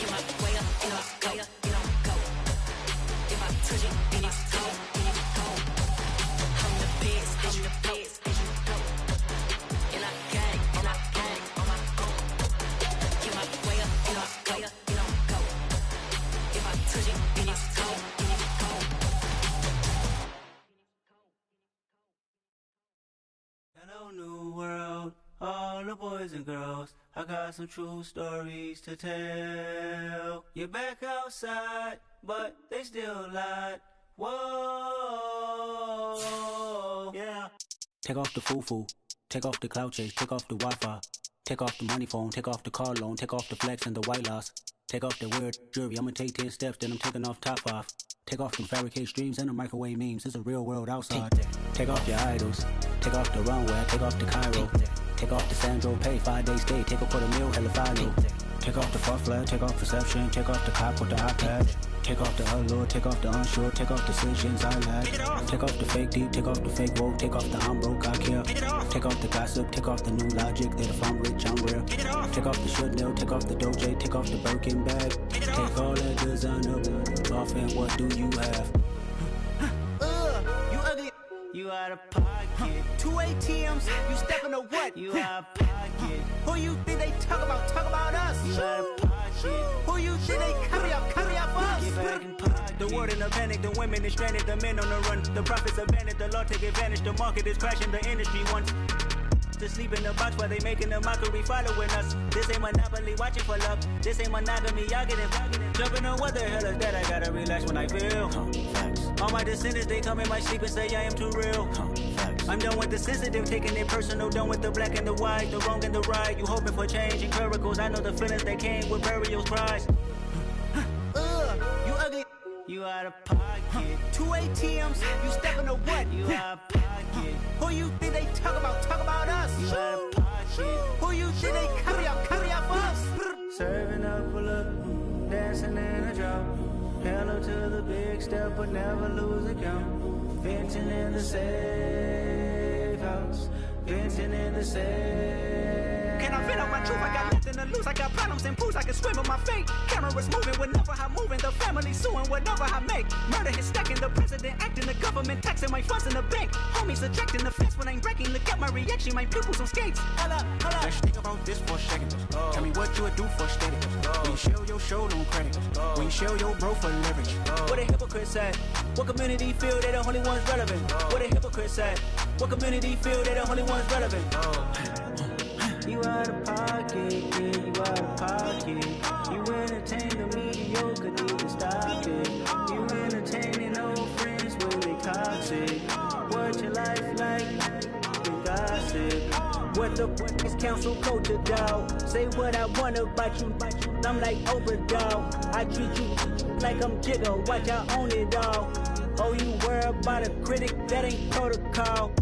Get my way up, go. If I touch it, then it's cold, I'm the best, And I got it, on my own. Get my way up, go. If I touch it, then it's cold, Hello, new world. all the boys and girls, I got some true stories to tell. You're back outside, but they still lied. Whoa, yeah. Take off the foo-foo, take off the cloud chase, take off the Wi-Fi, take off the money phone, take off the car loan, take off the flex and the white loss, take off the weird jewelry, I'ma take 10 steps, then I'm taking off top off. Take off them fabricate streams and the microwave memes, it's a real world outside. Take off your idols, take off the runway, take off the Cairo, take off the Sandro pay, 5 days stay, take off for the meal, hella follow. Take off the fuffler, take off perception, take off the cop with the iPad. Take off the allure, take off the unsure, take off decisions I lack. Take off the fake deep, take off the fake woke, take off the I'm broke, I care. Take off the gossip, take off the new logic, that if I'm rich, I'm real. Take off the Chanel, take off the Doja, take off the Birkin bag. Take all that designer off and what do you have? You ugly, you out of pocket. 2 ATMs, you stepping to what? You out of pocket. Who you think they talk about us? You out of pocket. Who you think they carry up us? Get back in pocket. The world in a panic, the women is stranded, the men on the run. The profits abandoned, the law take advantage, the market is crashing, the industry wants to sleep in the box while they making a mockery following us. This ain't Monopoly, watching for love. This ain't monogamy, y'all get it. Jumping on what the hell is that? I gotta relax when I feel. All my descendants, they come in my sleep and say I am too real. I'm done with the sensitive, taking it personal. Done with the black and the white, the wrong and the right. You hoping for change and miracles. I know the feelings that came with burial cries. You ugly, you out of pocket. 2 ATMs, you stepping to what? You out of pocket. Who you think they talk about us? You out of pocket. Who you think they carry up us? Serving up a look, dancing in a drop. Hello to the big step, but never lose a count. Venting in the safe house, venting in the safe. Can I vent out my truth? I got nothing to lose. I got problems and pools. I can swim with my fate. Cameras moving whenever I'm moving. The family suing whatever I make. Murder is stacking. The president acting. The government taxing my funds in the bank. Homies ejecting the fence when I'm breaking. Look at my reaction. My pupils on skates. Hold up. Let's think about this for a second. Tell me what you would do for status. When you show your show no credit. When you show your bro for leverage. What a hypocrite said. What community feel they the only ones relevant? What a hypocrite said. What community feel they the only ones relevant? You out of pocket, yeah, you out of pocket. You entertain the mediocre, need to stop it. You entertaining old friends when they toxic. What your life like? You gossip. What the fuck is council culture, dog? Say what I want about you, I'm like overdog. I treat you like I'm Jigga, watch I own it all. Oh, you worry about a critic, that ain't protocol.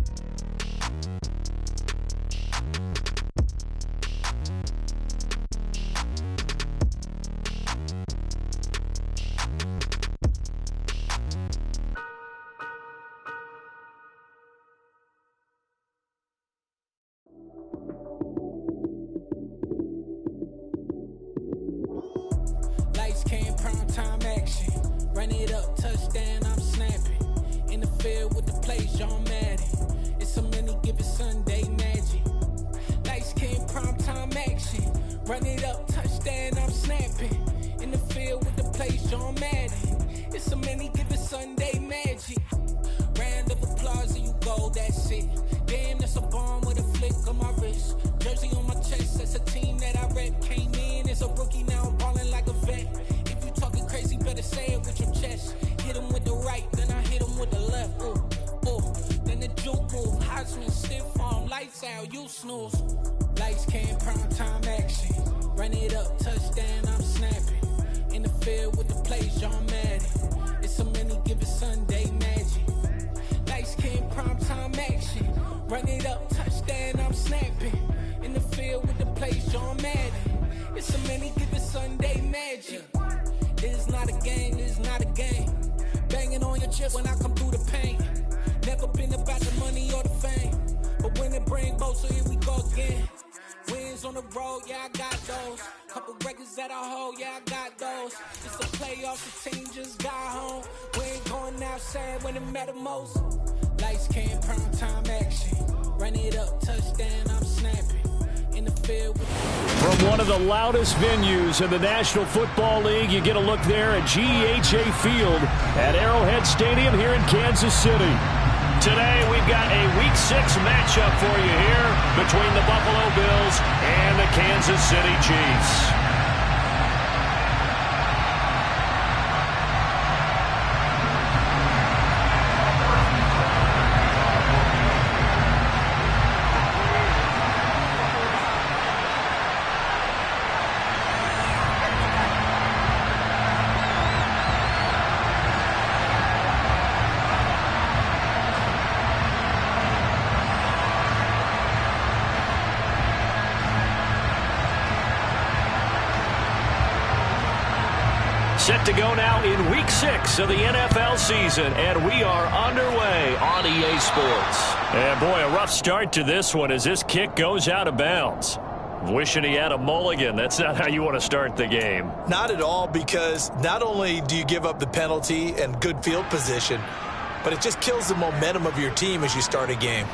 Lights came, prime time action. Run it up, touchdown, I'm snapping. In the field with the plays, John Madden. It's a many given Sunday magic. Lights came, prime time action. Run it up, touchdown, I'm snapping. In the field with the plays, John Madden. It's a many given Sunday magic. Round of applause and you go, that's it. Damn, that's a bomb with a flick on my wrist. Jersey on my chest, that's a team that I rep. Came in as a rookie, now I'm ballin' like a vet. If you talking crazy, better say it with your chest. Hit him with the right, then I hit him with the left. Ooh, ooh. Then the juke move, Heisman stiff arm, lights out, you snooze. Lights came, prime time action. Run it up, touchdown, I'm snapping. In the field with the plays, John Madden. It's a many given Sunday magic. Lights came, prime time action. Run it up, touchdown, I'm snapping. In the field with the plays, John Madden. It's a many given Sunday magic. This is not a game, this is not a game. Banging on your chest when I come through the pain. Never been about the money or the fame. But when it bring both, so here we go again. Wins on the road, yeah, I got those. Couple records that I hold, yeah, I got those. It's a playoff, the team just got home. We ain't going outside when it matter most. Lights came, prime time action. Run it up, touchdown, I'm snapping. In the field with From one of the loudest venues in the National Football League, you get a look there at GEHA Field at Arrowhead Stadium here in Kansas City. Today, we've got a Week 6 matchup for you here between the Buffalo Bills and the Kansas City Chiefs. Set to go now in Week 6 of the NFL season, and we are underway on EA Sports. And boy, a rough start to this one as this kick goes out of bounds. Wishing he had a mulligan. That's not how you want to start the game. Not at all, because not only do you give up the penalty and good field position, but it just kills the momentum of your team as you start a game.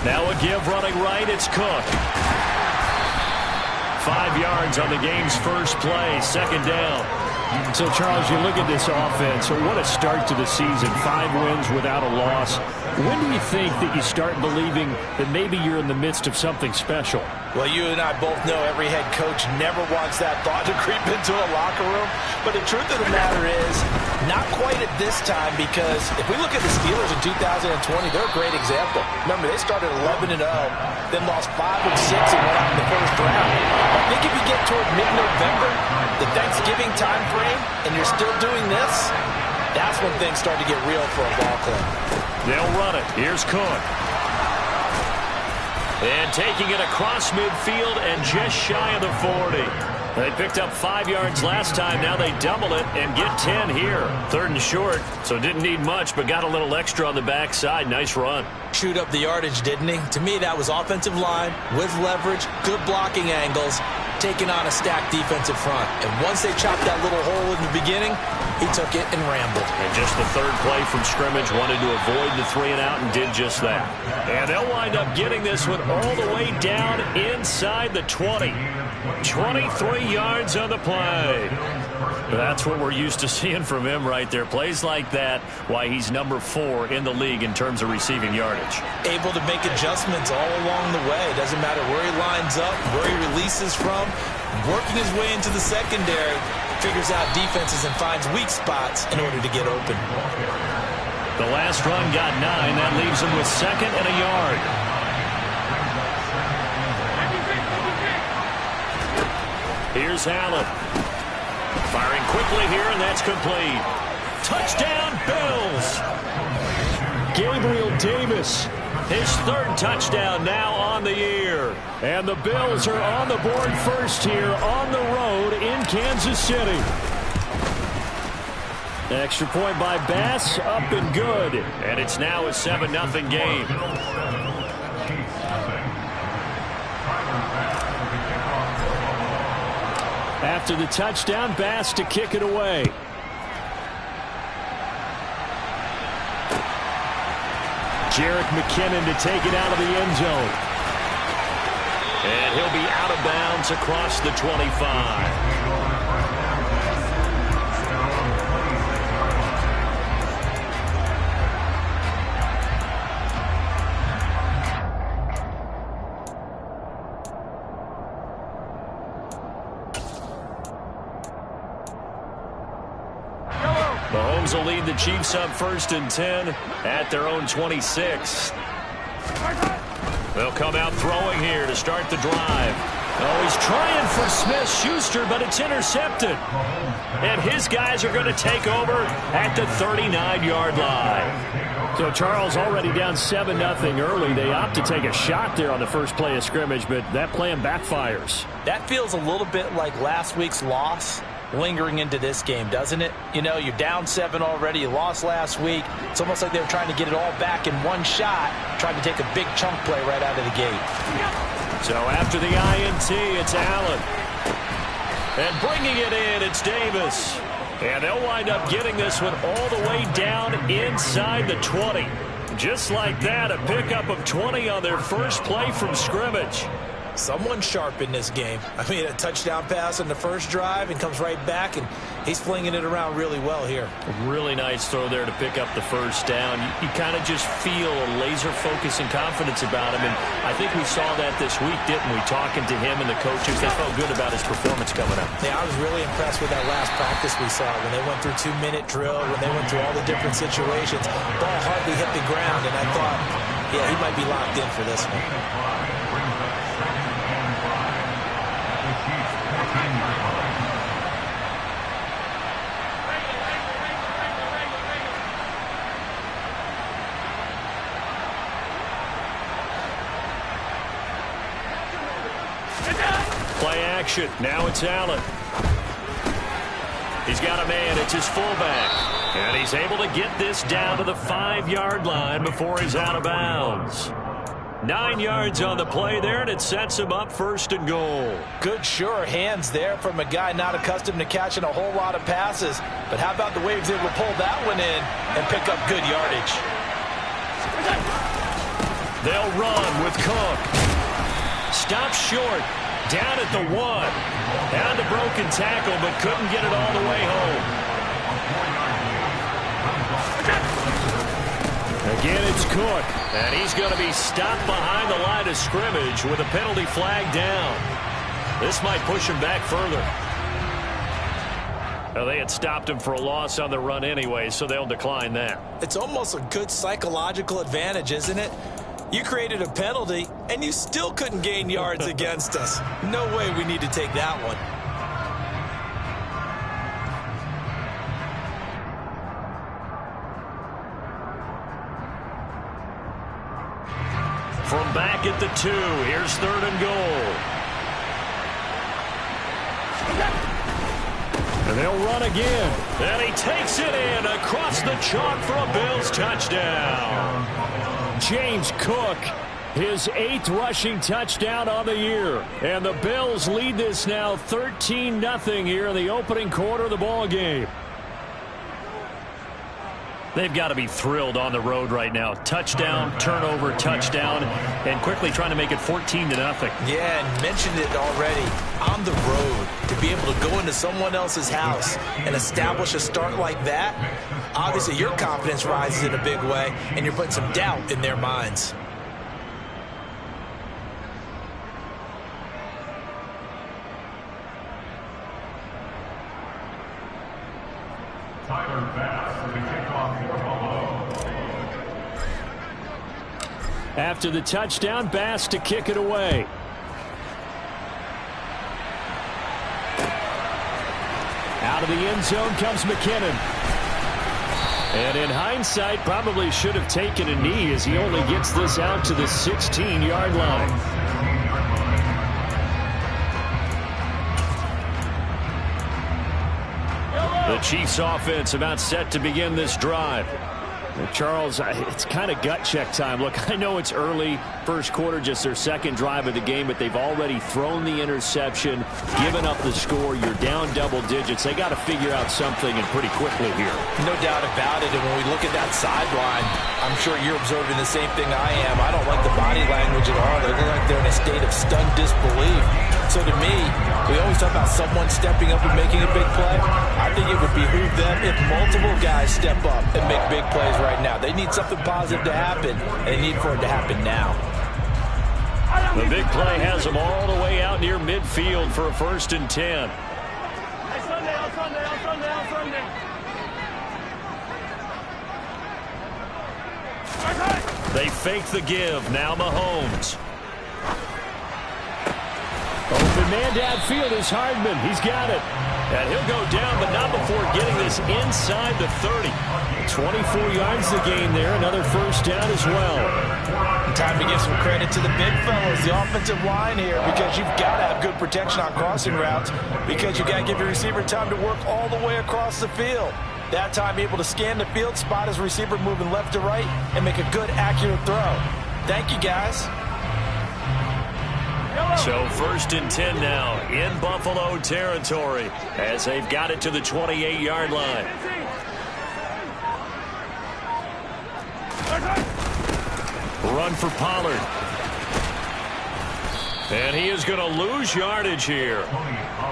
Now a give running right, it's Cook. 5 yards on the game's first play, second down. So, Charles, you look at this offense, so what a start to the season. 5 wins without a loss. When do you think that you start believing that maybe you're in the midst of something special? Well, you and I both know every head coach never wants that thought to creep into a locker room. But the truth of the matter is, not quite at this time, because if we look at the Steelers in 2020, they're a great example. Remember, they started 11-0, then lost 5 of 6 and went out in the first round. I think if you get toward mid-November, the Thanksgiving time frame, and you're still doing this, that's when things start to get real for a ball club. They'll run it. Here's Cook. And taking it across midfield and just shy of the 40. They picked up 5 yards last time. Now they double it and get 10 here. 3rd and short, so didn't need much, but got a little extra on the backside. Nice run. Chewed up the yardage, didn't he? To me, that was offensive line with leverage, good blocking angles, taking on a stacked defensive front. And once they chopped that little hole in the beginning, he took it and rambled. And just the 3rd play from scrimmage, wanted to avoid the 3 and out and did just that. And they'll wind up getting this one all the way down inside the 20. 23 yards on the play. That's what we're used to seeing from him right there. Plays like that, why he's number 4 in the league in terms of receiving yardage. Able to make adjustments all along the way. Doesn't matter where he lines up, where he releases from. Working his way into the secondary, figures out defenses and finds weak spots in order to get open. The last run got 9. That leaves him with 2nd and a yard. Here's Allen. Firing quickly here, and that's complete. Touchdown, Bills! Gabriel Davis, his 3rd touchdown now on the year. And the Bills are on the board first here on the road in Kansas City. Extra point by Bass, up and good. And it's now a 7-0 game. After the touchdown, Bass to kick it away. Jerick McKinnon to take it out of the end zone. And he'll be out of bounds across the 25. Mahomes will lead the Chiefs up 1st and 10 at their own 26. They'll come out throwing here to start the drive. Oh, he's trying for Smith-Schuster, but it's intercepted. And his guys are going to take over at the 39-yard line. So Charles already down 7-0 early. They opt to take a shot there on the first play of scrimmage, but that plan backfires. That feels a little bit like last week's loss lingering into this game, doesn't it? You know, you're down 7 already. You lost last week. It's almost like they were trying to get it all back in one shot, trying to take a big chunk play right out of the gate. So after the INT, it's Allen. And bringing it in, it's Davis. And they'll wind up getting this one all the way down inside the 20. Just like that, a pickup of 20 on their first play from scrimmage. Someone sharp in this game. I mean, a touchdown pass on the first drive and comes right back, and he's flinging it around really well here. A really nice throw there to pick up the first down. You kind of just feel a laser focus and confidence about him, and I think we saw that this week, didn't we? Talking to him and the coaches, they felt good about his performance coming up. Yeah, I was really impressed with that last practice we saw when they went through 2-minute drill, when they went through all the different situations. Ball hardly hit the ground, and I thought, yeah, he might be locked in for this one. Play action. Now it's Allen. He's got a man. It's his fullback. And he's able to get this down to the 5-yard line before he's out of bounds. 9 yards on the play there, and it sets him up 1st and goal. Good, sure hands there from a guy not accustomed to catching a whole lot of passes. But how about the way he was able to pull that one in and pick up good yardage? They'll run with Cook. Stop short. Down at the 1. Down to broken tackle, but couldn't get it all the way home. Again, it's Cook. And he's going to be stopped behind the line of scrimmage with a penalty flag down. This might push him back further. Well, they had stopped him for a loss on the run anyway, so they'll decline that. It's almost a good psychological advantage, isn't it? You created a penalty, and you still couldn't gain yards against us. No way we need to take that one. From back at the 2, here's 3rd and goal. And they'll run again. And he takes it in across the chalk for a Bills touchdown. James Cook, his 8th rushing touchdown on the year. And the Bills lead this now 13-0 here in the opening quarter of the ball game. They've got to be thrilled on the road right now. Touchdown, turnover, touchdown, and quickly trying to make it 14-0. Yeah, and mentioned it already. On the road, to be able to go into someone else's house and establish a start like that, obviously your confidence rises in a big way, and you're putting some doubt in their minds. After the touchdown, Bass to kick it away. Out of the end zone comes McKinnon. And in hindsight, probably should have taken a knee as he only gets this out to the 16-yard line. The Chiefs offense about set to begin this drive. Charles, it's kind of gut check time. Look, I know it's early, first quarter, just their second drive of the game, but they've already thrown the interception, given up the score. You're down double digits. They got to figure out something, and pretty quickly here. No doubt about it. And when we look at that sideline, I'm sure you're observing the same thing I am. I don't like the body language at all. They look like they're in a state of stunned disbelief. So to me, we always talk about someone stepping up and making a big play. I think it would behoove them if multiple guys step up and make big plays right now. They need something positive to happen, and they need for it to happen now. The big play has them all the way out near midfield for a 1st and 10. They fake the give. Now Mahomes. Open man downfield is Hardman. He's got it. And he'll go down, but not before getting this inside the 30. 24 yards the gain there. Another 1st down as well. Time to give some credit to the big fellas, the offensive line here, because you've got to have good protection on crossing routes, because you've got to give your receiver time to work all the way across the field. That time able to scan the field, spot his receiver moving left to right, and make a good, accurate throw. Thank you, guys. So 1st and 10 now in Buffalo territory as they've got it to the 28-yard line. Run for Pollard. And he is going to lose yardage here.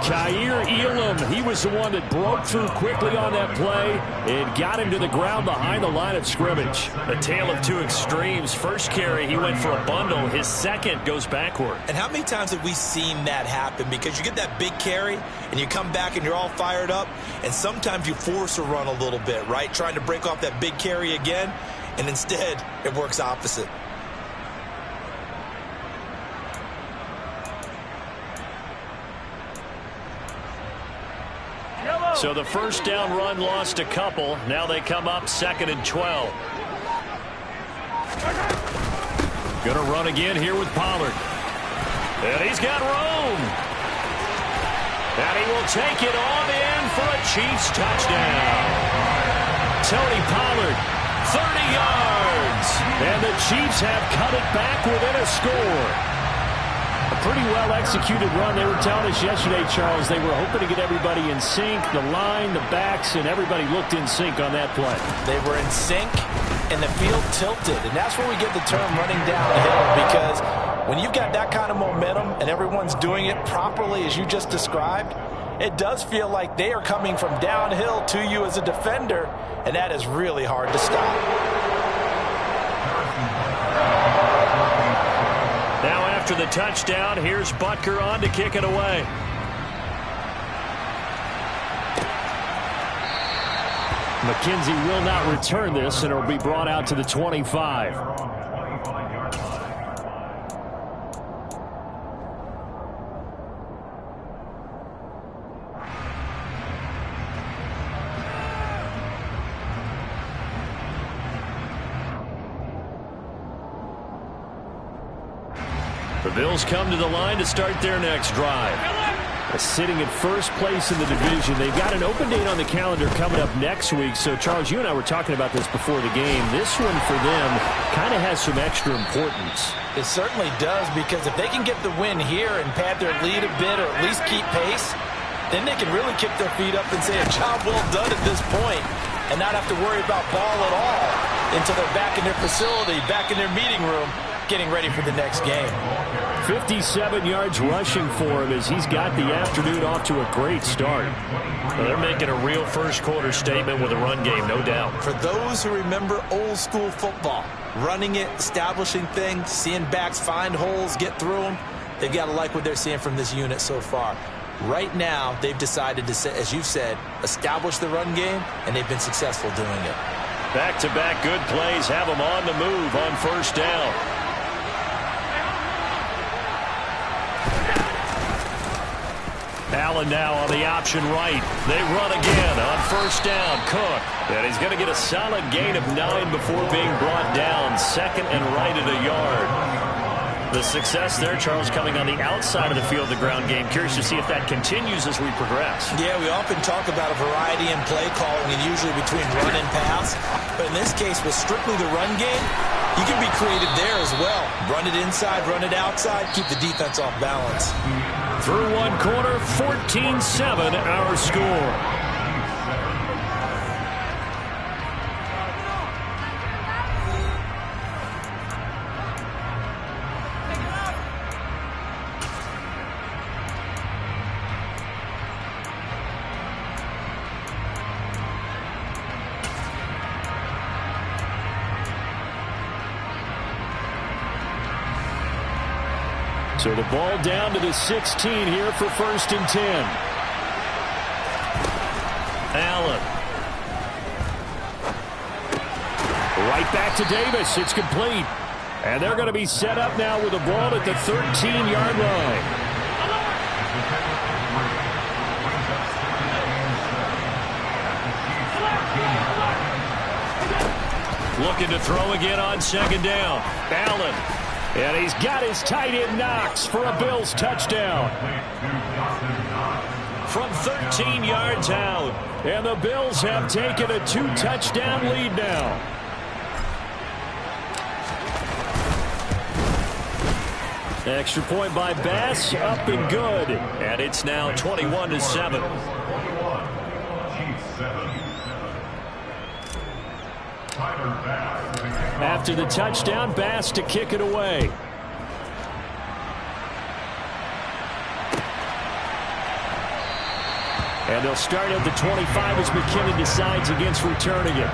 Kaiir Elam, he was the one that broke through quickly on that play and got him to the ground behind the line of scrimmage. A tale of two extremes. First carry, he went for a bundle. His second goes backward. And how many times have we seen that happen? Because you get that big carry, and you come back, and you're all fired up, and sometimes you force a run a little bit, right? Trying to break off that big carry again, and instead, it works opposite. So the 1st down run lost a couple. Now they come up 2nd and 12. Going to run again here with Pollard. And he's got room. And he will take it on in for a Chiefs touchdown. Tony Pollard, 30 yards. And the Chiefs have cut it back within a score. A pretty well-executed run. They were telling us yesterday, Charles, they were hoping to get everybody in sync, the line, the backs, and everybody looked in sync on that play. They were in sync, and the field tilted, and that's where we get the term running downhill, because when you've got that kind of momentum and everyone's doing it properly as you just described, it does feel like they are coming from downhill to you as a defender, and that is really hard to stop. Now after the touchdown, here's Butker on to kick it away. McKenzie will not return this, and it will be brought out to the 25. The Bills come to the line to start their next drive. Sitting in first place in the division. They've got an open date on the calendar coming up next week. So, Charles, you and I were talking about this before the game. This one for them kind of has some extra importance. It certainly does, because if they can get the win here and pad their lead a bit, or at least keep pace, then they can really kick their feet up and say a job well done at this point and not have to worry about ball at all until they're back in their facility, back in their meeting room, getting ready for the next game. 57 yards rushing for him as he's got the afternoon off to a great start. Well, they're making a real first quarter statement with a run game, no doubt. For those who remember old school football, running it, establishing things, seeing backs find holes, get through them, they've got to like what they're seeing from this unit so far. Right now, they've decided to, as you've said, establish the run game, and they've been successful doing it. Back-to-back good plays have them on the move on first down. Allen now on the option right. They run again on first down. Cook. And he's going to get a solid gain of 9 before being brought down. 2nd and right at a yard. The success there, Charles, coming on the outside of the field, the ground game. Curious to see if that continues as we progress. Yeah, we often talk about a variety in play calling and usually between run and pass. But in this case, with strictly the run game, you can be creative there as well. Run it inside, run it outside, keep the defense off balance. Through one quarter, 14-7 our score. So the ball down to the 16 here for 1st and 10. Allen. Right back to Davis. It's complete. And they're going to be set up now with the ball at the 13-yard line. Looking to throw again on 2nd down. Allen. And he's got his tight end Knox for a Bills touchdown. From 13 yards out. And the Bills have taken a 2-touchdown lead now. Extra point by Bass, up and good. And it's now 21-7. After the touchdown, Bass to kick it away. And they'll start at the 25 as McKinnon decides against returning it.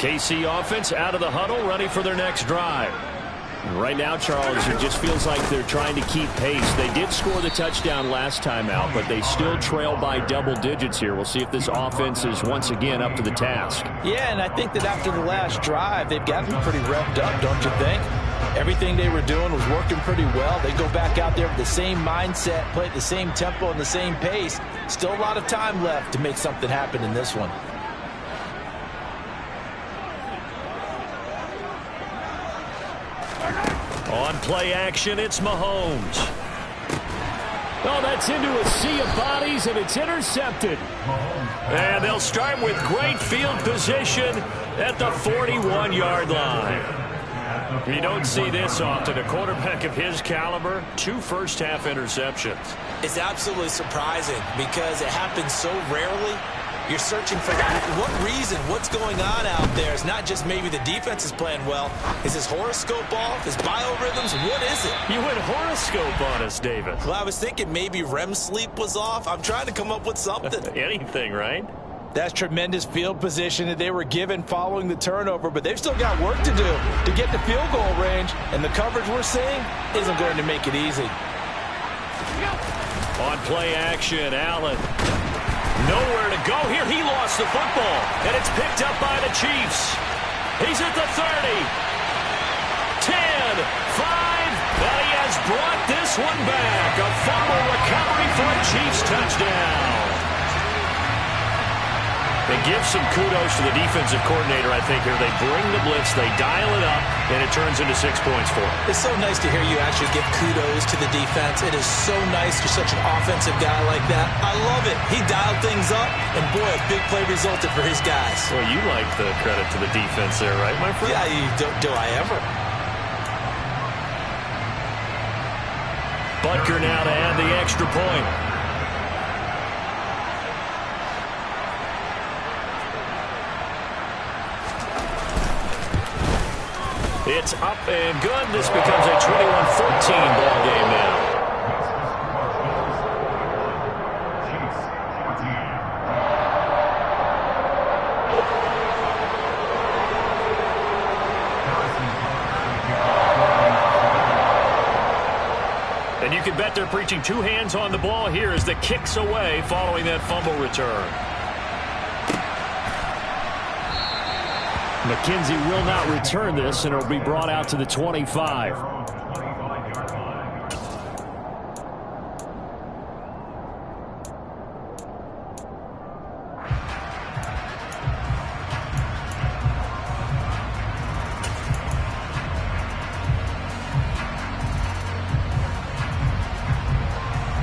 KC offense out of the huddle, ready for their next drive. Right now, Charles, it just feels like they're trying to keep pace. They did score the touchdown last time out, but they still trail by double digits here. We'll see if this offense is once again up to the task. Yeah, and I think that after the last drive, they've got to be pretty revved up, don't you think? Everything they were doing was working pretty well. They go back out there with the same mindset, play at the same tempo and the same pace. Still a lot of time left to make something happen in this one. On play action, it's Mahomes. Oh, that's into a sea of bodies, and it's intercepted. And they'll start with great field position at the 41-yard line. You don't see this often. A quarterback of his caliber, 2 first-half interceptions. It's absolutely surprising because it happens so rarely. You're searching for what reason, what's going on out there. It's not just maybe the defense is playing well. Is his horoscope off? His biorhythms? What is it? You went horoscope on us, David. Well, I was thinking maybe REM sleep was off. I'm trying to come up with something. Anything, right? That's tremendous field position that they were given following the turnover, but they've still got work to do to get to field goal range, and the coverage we're seeing isn't going to make it easy. On play action, Allen. Nowhere to go here. He lost the football, and it's picked up by the Chiefs. He's at the 30. 10, 5, and he has brought this one back. A fumble recovery for a Chiefs touchdown. They give some kudos to the defensive coordinator, I think, here. They bring the blitz, they dial it up, and it turns into 6 points for them. It's so nice to hear you actually give kudos to the defense. It is so nice. You're such an offensive guy like that. I love it. He dialed things up, and boy, a big play resulted for his guys. Well, you like the credit to the defense there, right, my friend? Yeah, do I ever? Butker now to add the extra point. It's up and good. This becomes a 21-14 ball game now. And you can bet they're preaching 2 hands on the ball here as the kick's away following that fumble return. McKenzie will not return this, and it'll be brought out to the 25.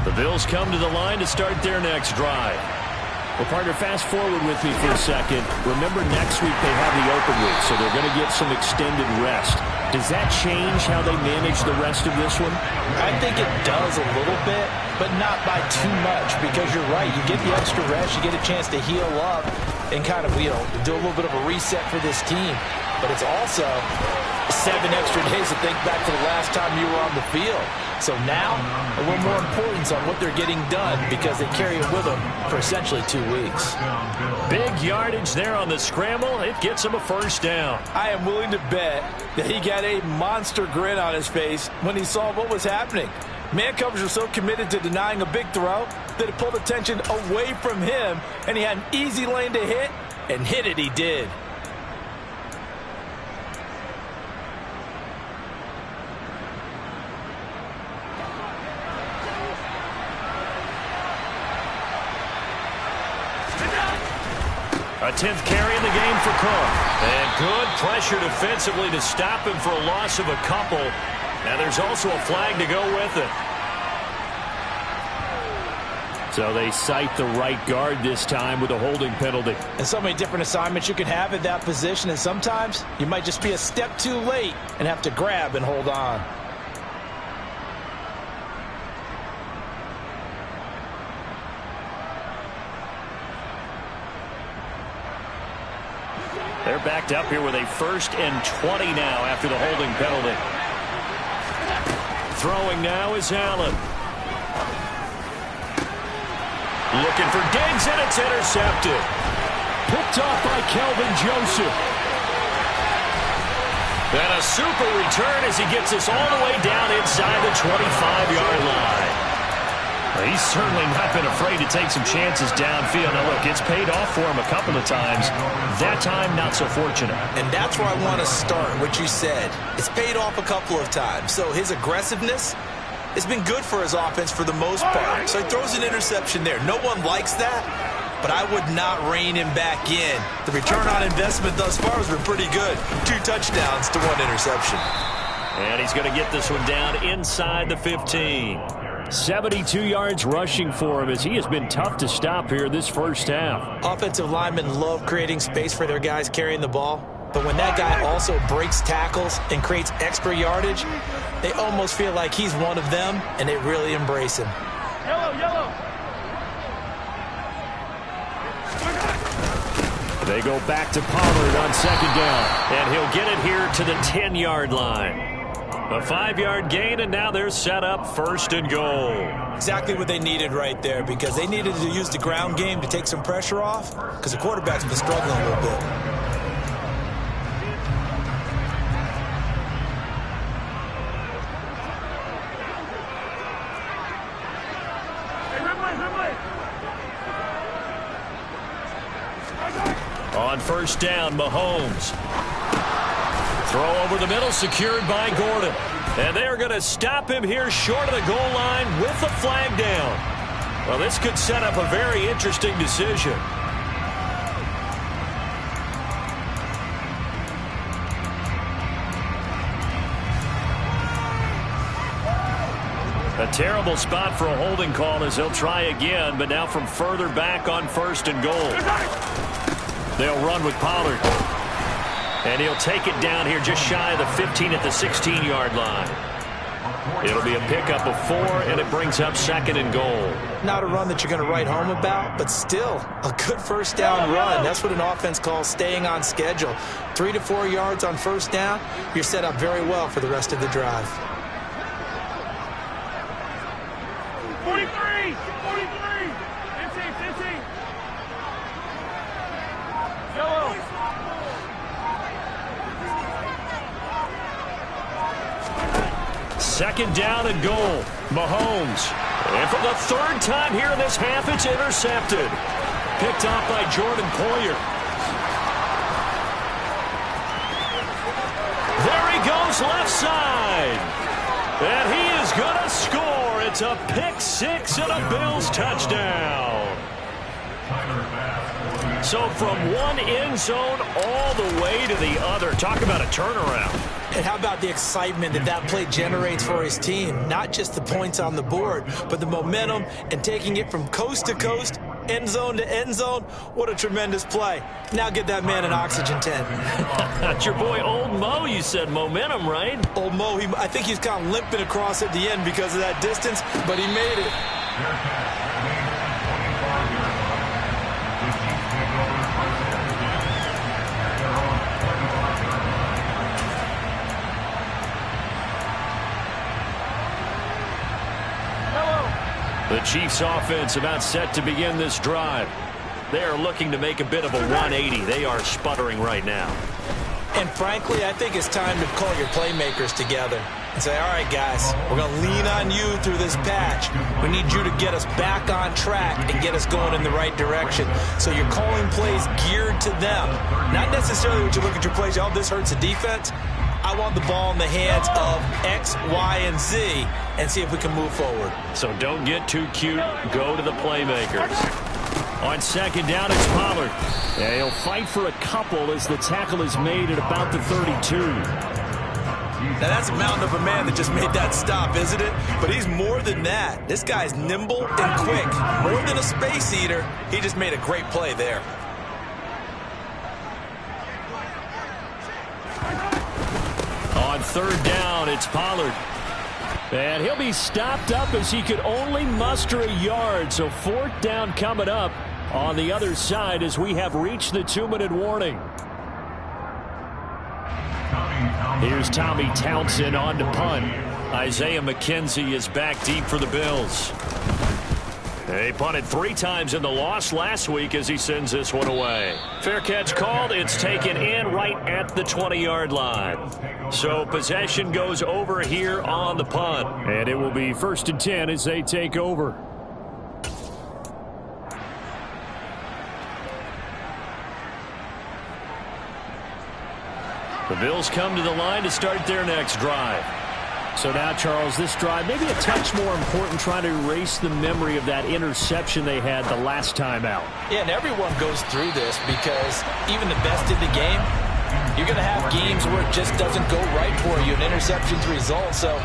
The Bills come to the line to start their next drive. Well, partner, fast forward with me for a second. Remember, next week they have the open week, so they're going to get some extended rest. Does that change how they manage the rest of this one? I think it does a little bit, but not by too much, because you're right. You get the extra rest. You get a chance to heal up and kind of, do a little bit of a reset for this team. But it's also 7 extra days to think back to the last time you were on the field. So now, a little more importance on what they're getting done because they carry it with them for essentially 2 weeks. Big yardage there on the scramble. It gets him a first down. I am willing to bet that he got a monster grin on his face when he saw what was happening. Man coverage was so committed to denying a big throw that it pulled attention away from him, and he had an easy lane to hit, and hit it he did. A 10th carry in the game for Cook. And good pressure defensively to stop him for a loss of a couple. And there's also a flag to go with it. So they cite the right guard this time with a holding penalty. And so many different assignments you can have at that position. And sometimes you might just be a step too late and have to grab and hold on. They're backed up here with a 1st and 20 now after the holding penalty. Throwing now is Allen. Looking for Diggs, and it's intercepted. Picked off by Kelvin Joseph. And a super return as he gets us all the way down inside the 25-yard line. He's certainly not been afraid to take some chances downfield. Now, look, it's paid off for him a couple of times. That time, not so fortunate. And that's where I want to start, what you said. It's paid off a couple of times. So his aggressiveness has been good for his offense for the most part. So he throws an interception there. No one likes that, but I would not rein him back in. The return on investment thus far has been pretty good. 2 touchdowns to 1 interception. And he's going to get this one down inside the 15. 72 yards rushing for him as he has been tough to stop here this first half. Offensive linemen love creating space for their guys carrying the ball, but when that guy also breaks tackles and creates extra yardage, they almost feel like he's one of them, and they really embrace him. Yellow. They go back to Pollard on 2nd down, and he'll get it here to the 10-yard line. A 5-yard gain, and now they're set up 1st and goal. Exactly what they needed right there, because they needed to use the ground game to take some pressure off, because the quarterback's been struggling a little bit. On 1st down, Mahomes. Throw over the middle, secured by Gordon. And they're going to stop him here short of the goal line with the flag down. Well, this could set up a very interesting decision. A terrible spot for a holding call as he'll try again, but now from further back on 1st and goal. They'll run with Pollard. And he'll take it down here just shy of the 15 at the 16-yard line. It'll be a pickup of 4, and it brings up 2nd and goal. Not a run that you're going to write home about, but still a good 1st down run. That's what an offense calls staying on schedule. 3 to 4 yards on 1st down, you're set up very well for the rest of the drive. 43! 15! Yellow! Second down and goal. Mahomes. And for the 3rd time here in this half, it's intercepted. Picked off by Jordan Poyer. goes left side. And he is going to score. It's a pick six and a Bills touchdown. So from one end zone all the way to the other. Talk about a turnaround. And how about the excitement that play generates for his team? Not just the points on the board, but the momentum and taking it from coast to coast, end zone to end zone. What a tremendous play. Now get that man an oxygen tent. That's your boy Old Mo. You said momentum, right? Old Mo, I think he's kind of limping across at the end because of that distance, but he made it. The Chiefs offense about set to begin this drive. They are looking to make a bit of a 180. They are sputtering right now. And frankly, I think it's time to call your playmakers together and say, all right, guys, we're going to lean on you through this patch. We need you to get us back on track and get us going in the right direction. So you're calling plays geared to them. Not necessarily when you look at your plays, oh, this hurts the defense. I want the ball in the hands of X, Y, and Z and see if we can move forward. So don't get too cute. Go to the playmakers. On second down, it's Pollard. Yeah, he'll fight for a couple as the tackle is made at about the 32. Now, that's a mountain of a man that just made that stop, isn't it? But he's more than that. This guy's nimble and quick. More than a space eater, he just made a great play there. On third down, it's Pollard. And he'll be stopped up as he could only muster a yard. So fourth down coming up on the other side as we have reached the 2-minute warning. Here's Tommy Townsend on to punt. Isaiah McKenzie is back deep for the Bills. They punted 3 times in the loss last week as he sends this one away. Fair catch called. It's taken in right at the 20-yard line. So possession goes over here on the punt. And it will be 1st and 10 as they take over. The Bills come to the line to start their next drive. So now, Charles, this drive maybe a touch more important, trying to erase the memory of that interception they had the last time out. Yeah, and everyone goes through this because even the best in the game, you're going to have games where it just doesn't go right for you, and interceptions result. So,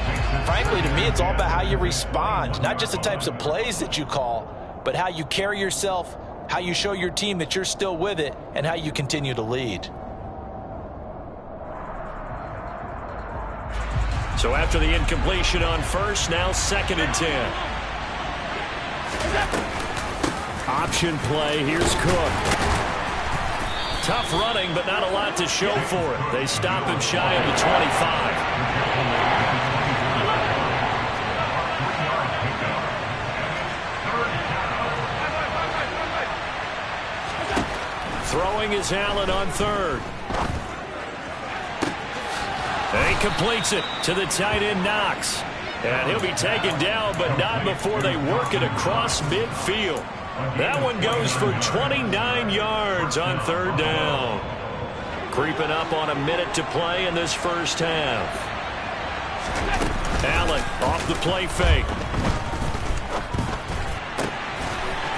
frankly, to me, it's all about how you respond, not just the types of plays that you call, but how you carry yourself, how you show your team that you're still with it, and how you continue to lead. So after the incompletion on first, now 2nd and 10. Option play. Here's Cook. Tough running, but not a lot to show for it. They stop him shy of the 25. Throwing is Allen on third. And he completes it to the tight end, Knox. And he'll be taken down, but not before they work it across midfield. That one goes for 29 yards on third down. Creeping up on a minute to play in this first half. Allen off the play fake.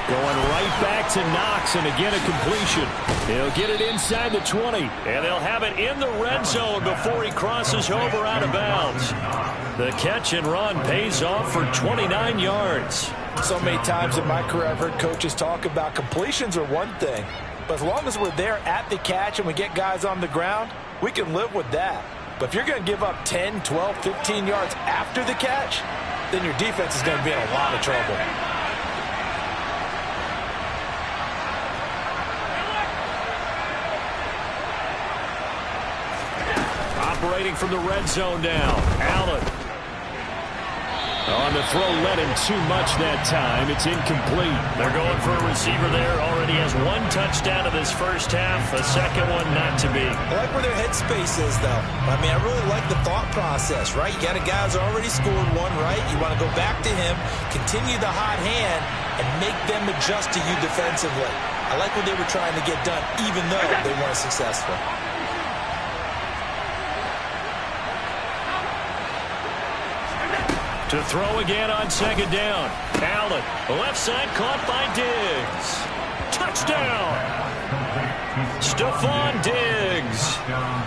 Going right back to Knox, and again a completion. He'll get it inside the 20, and they'll have it in the red zone before he crosses over out of bounds. The catch and run pays off for 29 yards. So many times in my career I've heard coaches talk about completions are one thing, but as long as we're there at the catch and we get guys on the ground, we can live with that. But if you're going to give up 10, 12, 15 yards after the catch, then your defense is going to be in a lot of trouble. Operating from the red zone now. Allen. On the throw, led him too much that time. It's incomplete. They're going for a receiver there. Already has 1 touchdown in this first half. A second one not to be. I like where their headspace is, though. I mean, I really like the thought process, right? You got a guy who's already scored one, right? You want to go back to him, continue the hot hand, and make them adjust to you defensively. I like what they were trying to get done, even though they weren't successful. To throw again on second down. Allen, left side caught by Diggs. Touchdown! Stephon Diggs.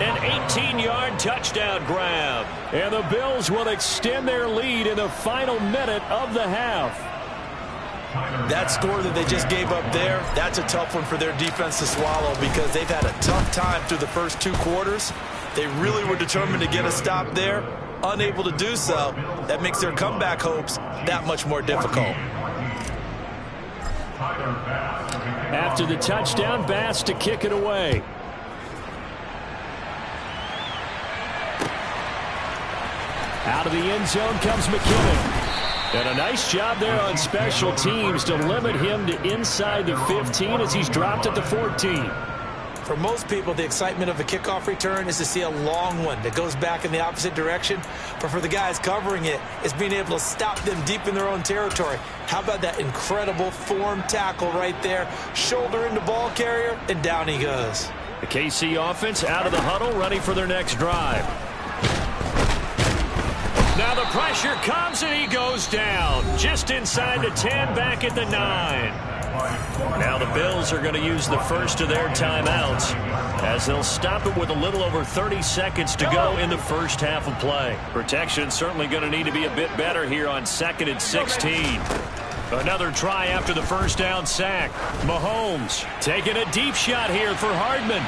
An 18-yard touchdown grab. And the Bills will extend their lead in the final minute of the half. That score that they just gave up there, that's a tough one for their defense to swallow because they've had a tough time through the first 2 quarters. They really were determined to get a stop there. Unable to do so, that makes their comeback hopes that much more difficult. After the touchdown, Bass to kick it away. Out of the end zone comes McKinnon. And a nice job there on special teams to limit him to inside the 15 as he's dropped at the 14. For most people, the excitement of a kickoff return is to see a long one that goes back in the opposite direction. But for the guys covering it, it's being able to stop them deep in their own territory. How about that incredible form tackle right there? Shoulder into ball carrier, and down he goes. The KC offense out of the huddle, ready for their next drive. Now the pressure comes, and he goes down. Just inside the 10, back at the 9. Now the Bills are going to use the first of their timeouts as they'll stop it with a little over 30 seconds to go in the first half of play. Protection certainly going to need to be a bit better here on 2nd and 16. Another try after the first down sack. Mahomes taking a deep shot here for Hardman.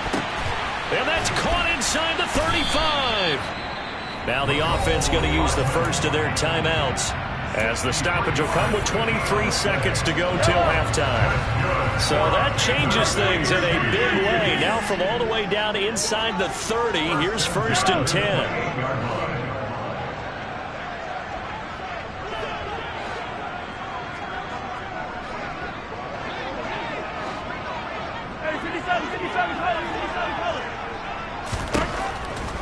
And that's caught inside the 35. Now the offense going to use the first of their timeouts as the stoppage will come with 23 seconds to go till halftime. So that changes things in a big way. Now from all the way down inside the 30, here's 1st and 10.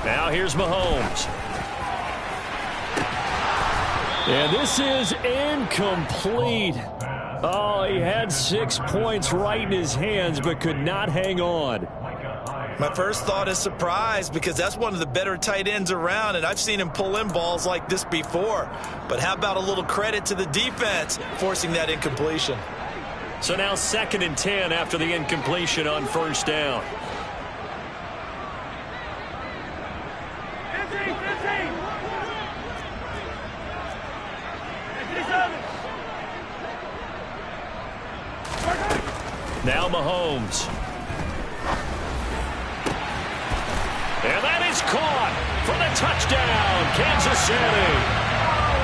Now here's Mahomes. And this is incomplete. Oh, he had 6 points right in his hands, but could not hang on. My first thought is surprise because that's one of the better tight ends around, and I've seen him pull in balls like this before. But how about a little credit to the defense forcing that incompletion? So now 2nd and 10 after the incompletion on first down. Now Mahomes. And that is caught for the touchdown, Kansas City.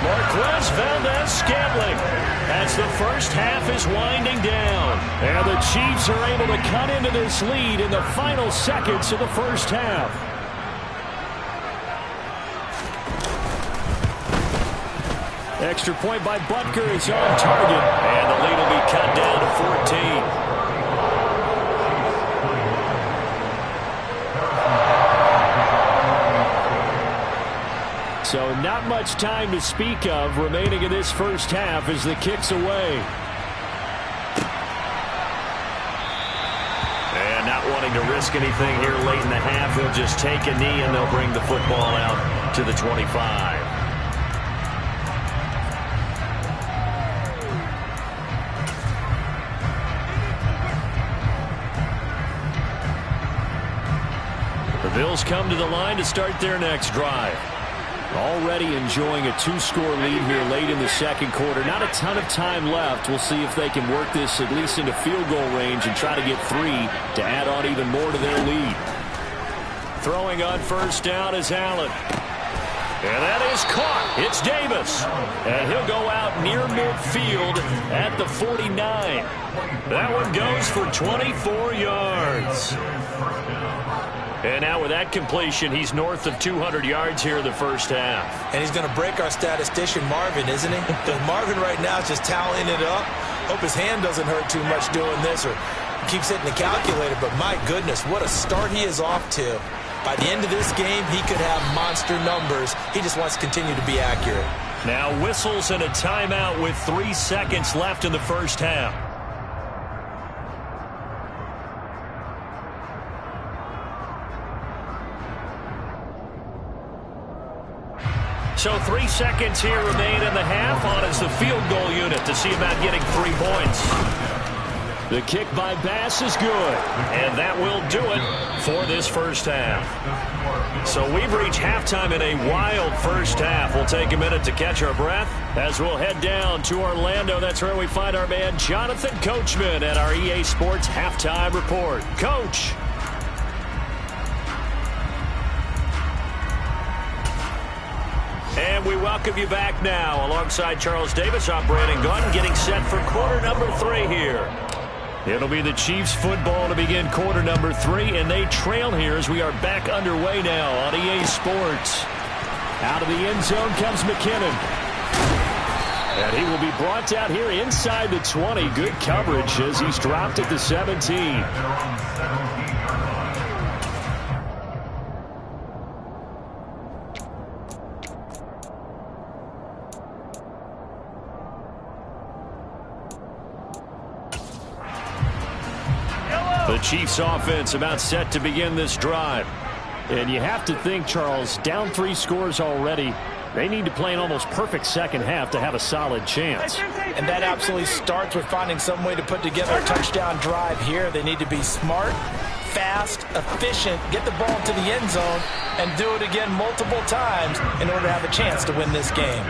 Marquez Valdez-Scantling as the first half is winding down. And the Chiefs are able to cut into this lead in the final seconds of the first half. Extra point by Butker is on target. And the lead will be cut down to 14. So not much time to speak of remaining in this first half as the kick's away. And not wanting to risk anything here late in the half, he'll just take a knee and they'll bring the football out to the 25. The Bills come to the line to start their next drive. Already enjoying a 2-score lead here late in the second quarter. Not a ton of time left. We'll see if they can work this at least into field goal range and try to get 3 to add on even more to their lead. Throwing on first down is Allen. And that is caught. It's Davis. And he'll go out near midfield at the 49. That one goes for 24 yards. And now with that completion, he's north of 200 yards here in the first half. And he's going to break our statistician, Marvin, isn't he? Because Marvin right now is just tallying it up. Hope his hand doesn't hurt too much doing this or keeps hitting the calculator. But my goodness, what a start he is off to. By the end of this game, he could have monster numbers. He just wants to continue to be accurate. Now whistles and a timeout with 3 seconds left in the first half. So 3 seconds here remain in the half. On is the field goal unit to see about getting 3 points. The kick by Bass is good, and that will do it for this first half. So we've reached halftime in a wild first half. We'll take a minute to catch our breath as we'll head down to Orlando. That's where we find our man Jonathan Coachman at our EA Sports Halftime Report. Coach. And we welcome you back now. Alongside Charles Davis, I'm Brandon Gunn, getting set for quarter number 3 here. It'll be the Chiefs football to begin quarter number 3, and they trail here as we are back underway now on EA Sports. Out of the end zone comes McKinnon. And he will be brought out here inside the 20. Good coverage as he's dropped at the 17. The Chiefs offense about set to begin this drive. And you have to think, Charles, down 3 scores already. They need to play an almost perfect second half to have a solid chance. And that absolutely starts with finding some way to put together a touchdown drive here. They need to be smart, fast, efficient, get the ball to the end zone, and do it again multiple times in order to have a chance to win this game.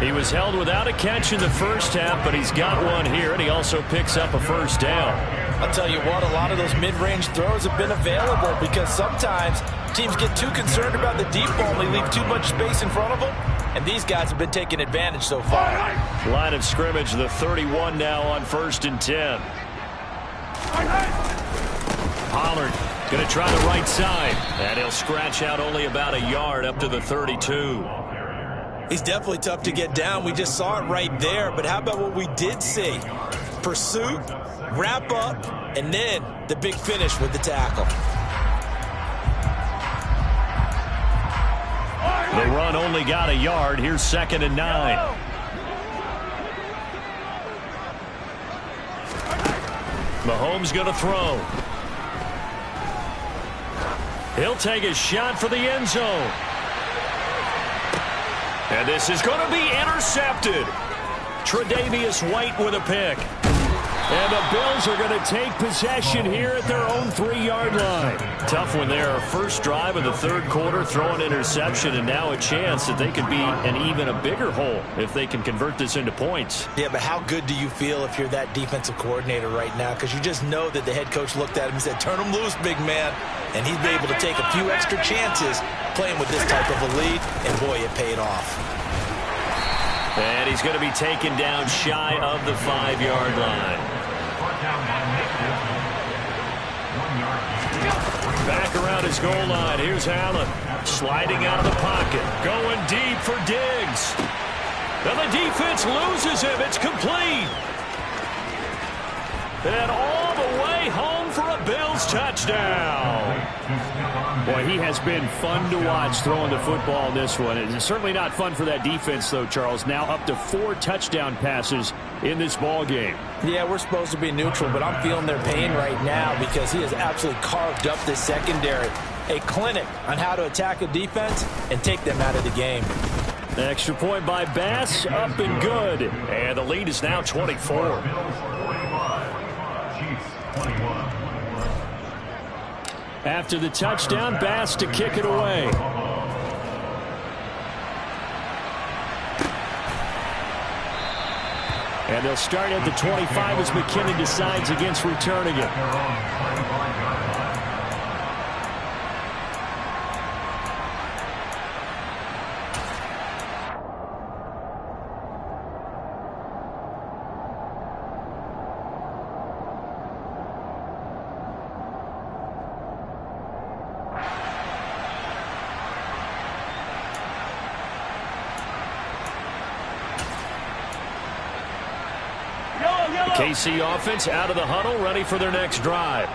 He was held without a catch in the first half, but he's got one here, and he also picks up a first down. I'll tell you what, a lot of those mid-range throws have been available because sometimes teams get too concerned about the deep ball and they leave too much space in front of them, and these guys have been taking advantage so far. Line of scrimmage, the 31 now on 1st and 10. Pollard going to try the right side, and he'll scratch out only about a yard up to the 32. He's definitely tough to get down. We just saw it right there, but how about what we did see? Pursuit, wrap up, and then the big finish with the tackle. The run only got a yard. Here's 2nd and 9. Mahomes going to throw. He'll take a shot for the end zone. And this is going to be intercepted. Tre'Davious White with a pick. And the Bills are going to take possession here at their own 3-yard line. Tough one there. First drive of the 3rd quarter, throw an interception, and now a chance that they could be an even a bigger hole if they can convert this into points. Yeah, but how good do you feel if you're that defensive coordinator right now? Because you just know that the head coach looked at him and said, turn him loose, big man. And he's been able to take a few extra chances playing with this type of a lead, and boy, it paid off. And he's going to be taken down shy of the 5-yard line. Back around his goal line. Here's Allen sliding out of the pocket, going deep for Diggs. And the defense loses him. It's complete. And all the way home for a Bills touchdown. Boy, he has been fun to watch throwing the football in this one. It's certainly not fun for that defense, though, Charles. Now up to 4 touchdown passes in this ball game. Yeah, we're supposed to be neutral, but I'm feeling their pain right now because he has absolutely carved up this secondary. A clinic on how to attack a defense and take them out of the game. The extra point by Bass, up and good. And the lead is now 24. After the touchdown, Bass to kick it away. And they'll start at the 25 as McKinnon decides against returning it. KC offense out of the huddle, ready for their next drive.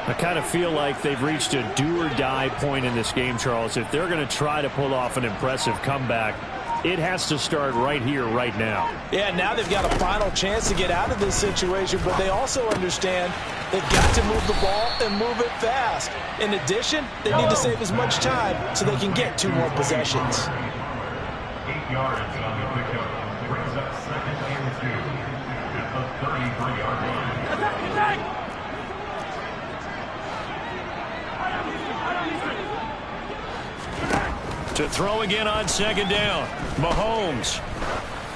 I kind of feel like they've reached a do-or-die point in this game, Charles. If they're going to try to pull off an impressive comeback, it has to start right here, right now. Yeah, now they've got a final chance to get out of this situation, but they also understand they've got to move the ball and move it fast. In addition, they need to save as much time so they can get 2 more possessions. yards on the pickup. Brings up 2nd and 2 at the 33-yard line. To throw again on 2nd down. Mahomes.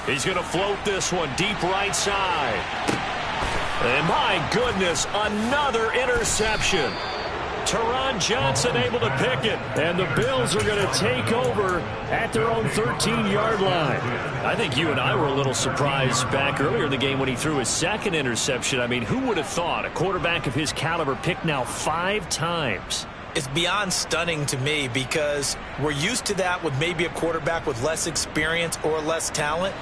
He's going to float this one deep right side. And my goodness, another interception. Teron Johnson able to pick it. And the Bills are going to take over at their own 13-yard line. I think you and I were a little surprised back earlier in the game when he threw his 2nd interception. I mean, who would have thought a quarterback of his caliber picked now 5 times? It's beyond stunning to me because we're used to that with maybe a quarterback with less experience or less talent.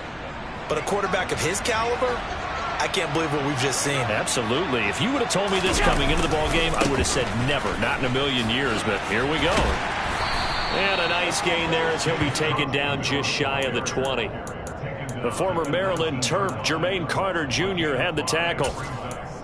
But a quarterback of his caliber, I can't believe what we've just seen. Absolutely. If you would have told me this coming into the ballgame, I would have said never, not in a million years. But here we go. And a nice gain there as he'll be taken down just shy of the 20. The former Maryland Terp, Jermaine Carter Jr. had the tackle.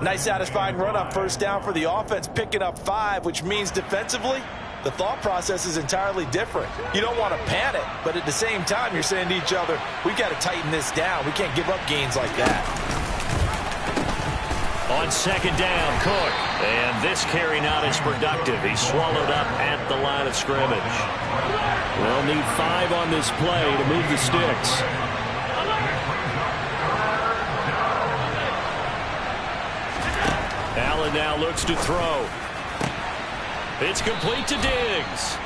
Nice satisfying run on 1st down for the offense, picking up 5, which means defensively, the thought process is entirely different. You don't want to panic, but at the same time, you're saying to each other, we've got to tighten this down. We can't give up gains like that. On 2nd down, Cook. And this carry not as productive. He's swallowed up at the line of scrimmage. We'll need 5 on this play to move the sticks. Allen now looks to throw. It's complete to Diggs.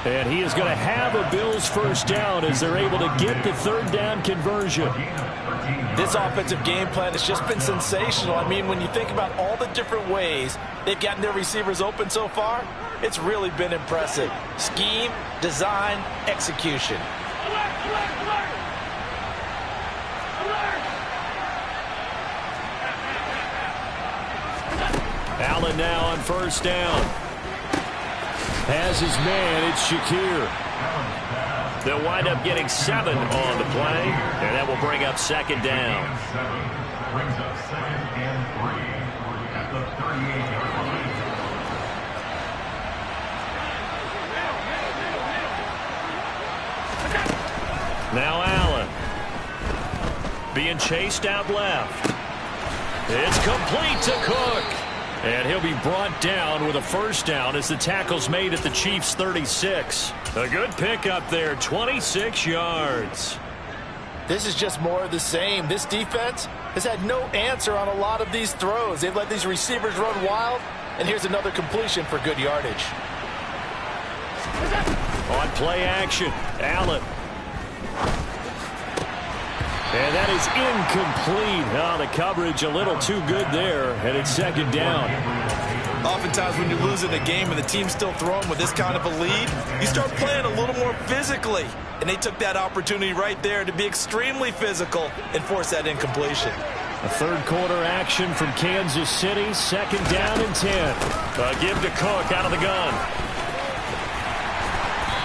And he is going to have a Bills 1st down as they're able to get the 3rd down conversion. This offensive game plan has just been sensational. I mean, when you think about all the different ways they've gotten their receivers open so far, it's really been impressive. Scheme, design, execution. Allen now on 1st down. Has his man, it's Shakir. They'll wind up getting 7 on the play, and that will bring up 2nd down. Brings up 2nd and 3 at the 38-yard line. Now Allen. Being chased out left. It's complete to Cook. And he'll be brought down with a 1st down as the tackle's made at the Chiefs' 36. A good pickup there, 26 yards. This is just more of the same. This defense has had no answer on a lot of these throws. They've let these receivers run wild, and here's another completion for good yardage. On play action, Allen. And that is incomplete. Oh, the coverage a little too good there, and it's 2nd down. Oftentimes when you're losing a game and the team's still throwing with this kind of a lead, you start playing a little more physically. And they took that opportunity right there to be extremely physical and force that incompletion. A 3rd quarter action from Kansas City, 2nd down and 10. Give to Cook out of the gun.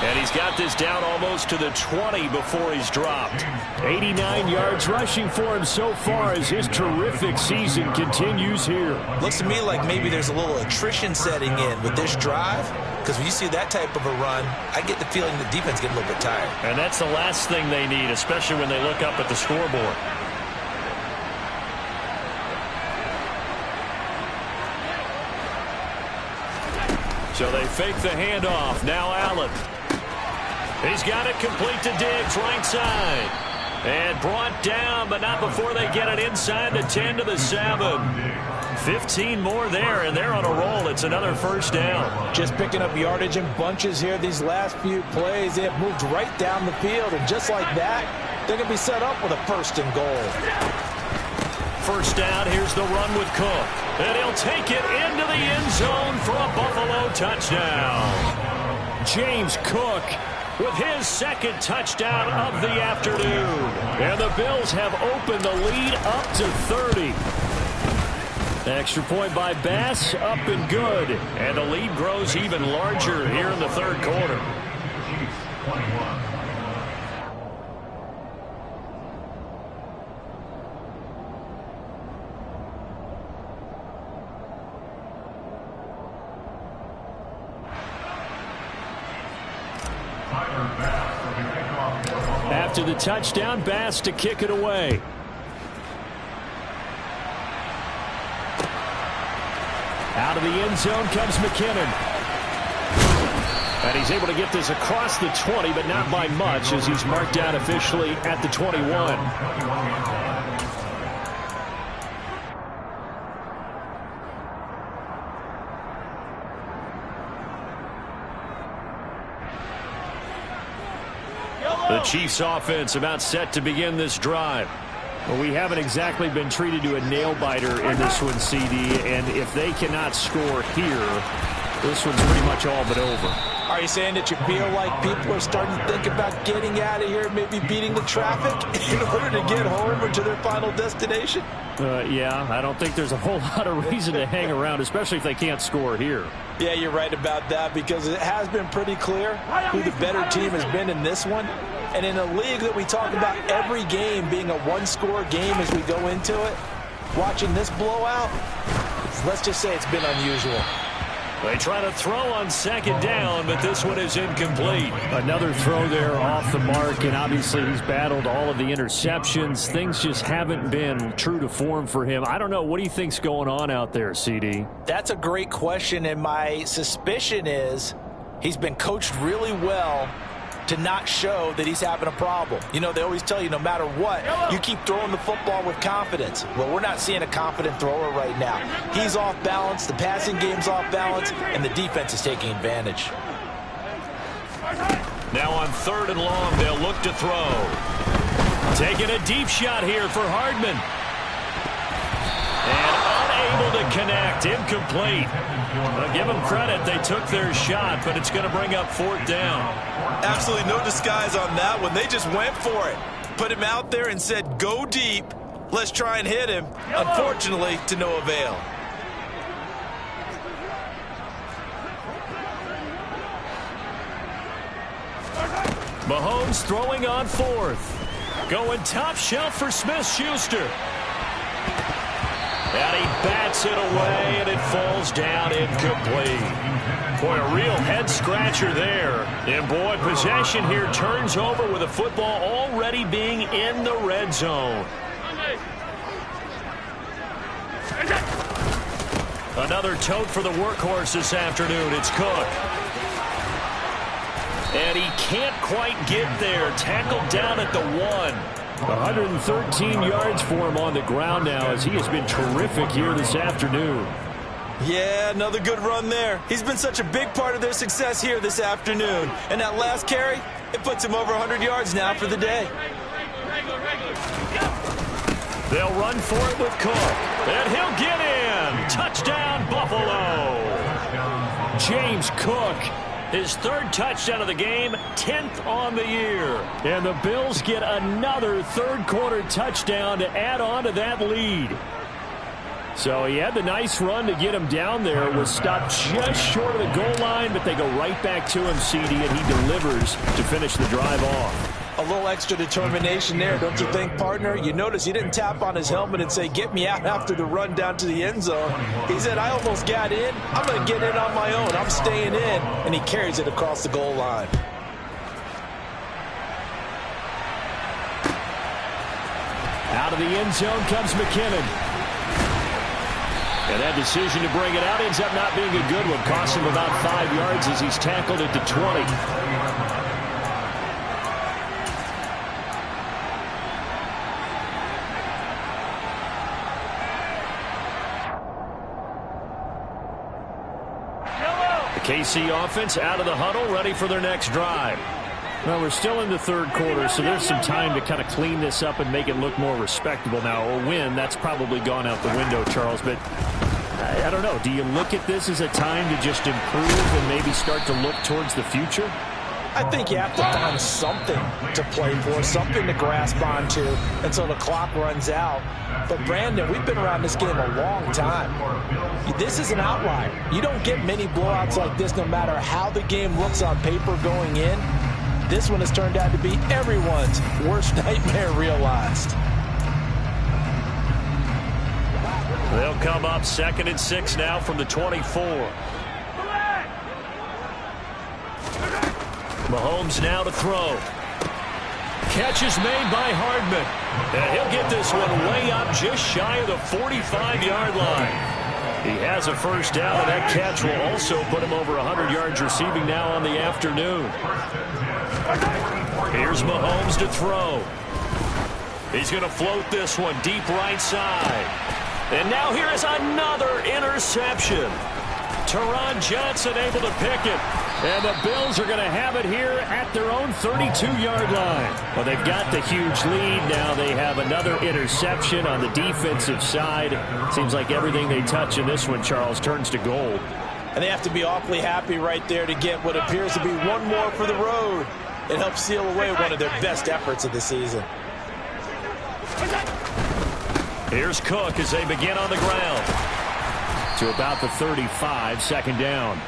And he's got this down almost to the 20 before he's dropped. 89 yards rushing for him so far as his terrific season continues here. Looks to me like maybe there's a little attrition setting in with this drive, because when you see that type of a run, I get the feeling the defense getting a little bit tired. And that's the last thing they need, especially when they look up at the scoreboard. So they fake the handoff. Now Allen. He's got it complete to Diggs, right side. And brought down, but not before they get it inside the 10 to the 7. 15 more there, and they're on a roll. It's another 1st down. Just picking up yardage in bunches here these last few plays. They have moved right down the field, and just like that, they're going to be set up with a 1st and goal. 1st down, here's the run with Cook. And he'll take it into the end zone for a Buffalo touchdown. James Cook with his 2nd touchdown of the afternoon. And the Bills have opened the lead up to 30. Extra point by Bass, up and good. And the lead grows even larger here in the 3rd quarter. After the touchdown, Bass to kick it away. Out of the end zone comes McKinnon. And he's able to get this across the 20, but not by much, as he's marked out officially at the 21. The Chiefs offense about set to begin this drive. Well, we haven't exactly been treated to a nail-biter in this one, CD, and if they cannot score here, this one's pretty much all but over. Are you saying that you feel like people are starting to think about getting out of here, maybe beating the traffic in order to get home or to their final destination? Yeah, I don't think there's a whole lot of reason to hang around, especially if they can't score here. Yeah, you're right about that, because it has been pretty clear who the better team has been in this one. And in a league that we talk about every game being a one-score game as we go into it, watching this blowout, let's just say it's been unusual. They try to throw on second down, but this one is incomplete. Another throw there off the mark, and obviously he's battled all of the interceptions. Things just haven't been true to form for him. I don't know. What do you think's going on out there, CD? That's a great question, and my suspicion is he's been coached really well to not show that he's having a problem. You know, they always tell you no matter what, you keep throwing the football with confidence. Well, we're not seeing a confident thrower right now. He's off balance, the passing game's off balance, and the defense is taking advantage. Now on 3rd and long, they'll look to throw. Taking a deep shot here for Hardman. And unable to connect, incomplete. I'll give them credit, they took their shot, but it's going to bring up 4th down. Absolutely no disguise on that one. They just went for it. Put him out there and said, go deep. Let's try and hit him. Unfortunately, to no avail. Mahomes throwing on 4th. Going top shelf for Smith-Schuster. And he bats it away, and it falls down incomplete. Boy, a real head-scratcher there. And, boy, possession here turns over with the football already being in the red zone. Another tote for the workhorse this afternoon. It's Cook. And he can't quite get there. Tackled down at the 1. 113 yards for him on the ground now, as he has been terrific here this afternoon. Yeah, another good run there. He's been such a big part of their success here this afternoon. And that last carry, it puts him over 100 yards now for the day. They'll run for it with Cook. And he'll get in. Touchdown, Buffalo. James Cook, his 3rd touchdown of the game, 10th on the year. And the Bills get another 3rd quarter touchdown to add on to that lead. So he had the nice run to get him down there, was stopped just short of the goal line, but they go right back to him, CD, and he delivers to finish the drive off. A little extra determination there, don't you think, partner? You notice he didn't tap on his helmet and say, get me out after the run down to the end zone. He said, I almost got in. I'm going to get in on my own. I'm staying in. And he carries it across the goal line. Out of the end zone comes McKinnon. And that decision to bring it out ends up not being a good one. Cost him about 5 yards as he's tackled at the 20. KC offense out of the huddle, ready for their next drive. Well, we're still in the 3rd quarter, so there's some time to kind of clean this up and make it look more respectable now. A win, that's probably gone out the window, Charles, but I don't know. Do you look at this as a time to just improve and maybe start to look towards the future? I think you have to find something to play for, something to grasp onto until the clock runs out. But, Brandon, we've been around this game a long time. This is an outlier. You don't get many blowouts like this no matter how the game looks on paper going in. This one has turned out to be everyone's worst nightmare realized. They'll come up 2nd and 6 now from the 24. Mahomes now to throw. catch is made by Hardman. And he'll get this one way up just shy of the 45-yard line. He has a first down, and that catch will also put him over 100 yards receiving now on the afternoon. Here's Mahomes to throw. He's going to float this one deep right side. And now here is another interception. Teron Johnson able to pick it. And the Bills are going to have it here at their own 32-yard line. Well, they've got the huge lead. Now they have another interception on the defensive side. Seems like everything they touch in this one, Charles, turns to gold. And they have to be awfully happy right there to get what appears to be one more for the road. It helps seal away one of their best efforts of the season. Here's Cook as they begin on the ground. To about the 35, second down.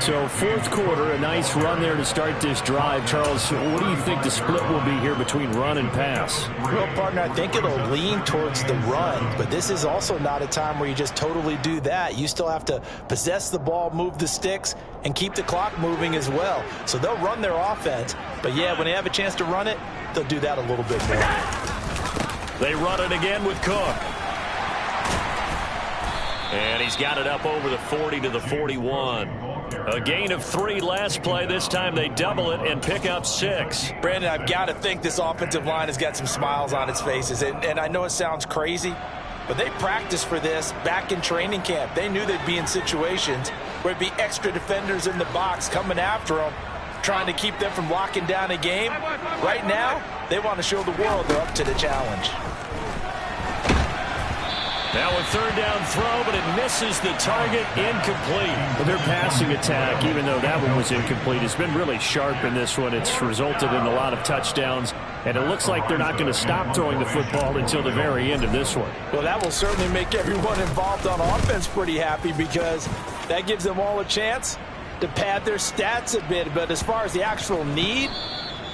So fourth quarter, a nice run there to start this drive. Charles, what do you think the split will be here between run and pass? Well, partner, I think it'll lean towards the run, but this is also not a time where you just totally do that. You still have to possess the ball, move the sticks, and keep the clock moving as well. So they'll run their offense, but yeah, when they have a chance to run it, they'll do that a little bit more. They run it again with Cook. And he's got it up over the 40 to the 41. A gain of 3 last play. This time they double it and pick up 6. Brandon, I've got to think this offensive line has got some smiles on its faces. And I know it sounds crazy, but they practiced for this back in training camp. They knew they'd be in situations where it'd be extra defenders in the box coming after them, trying to keep them from locking down a game. Right now, they want to show the world they're up to the challenge. Now a third down throw, but it misses the target, incomplete. Well, their passing attack, even though that one was incomplete, has been really sharp in this one. It's resulted in a lot of touchdowns, and it looks like they're not going to stop throwing the football until the very end of this one. Well, that will certainly make everyone involved on offense pretty happy because that gives them all a chance to pad their stats a bit. But as far as the actual need,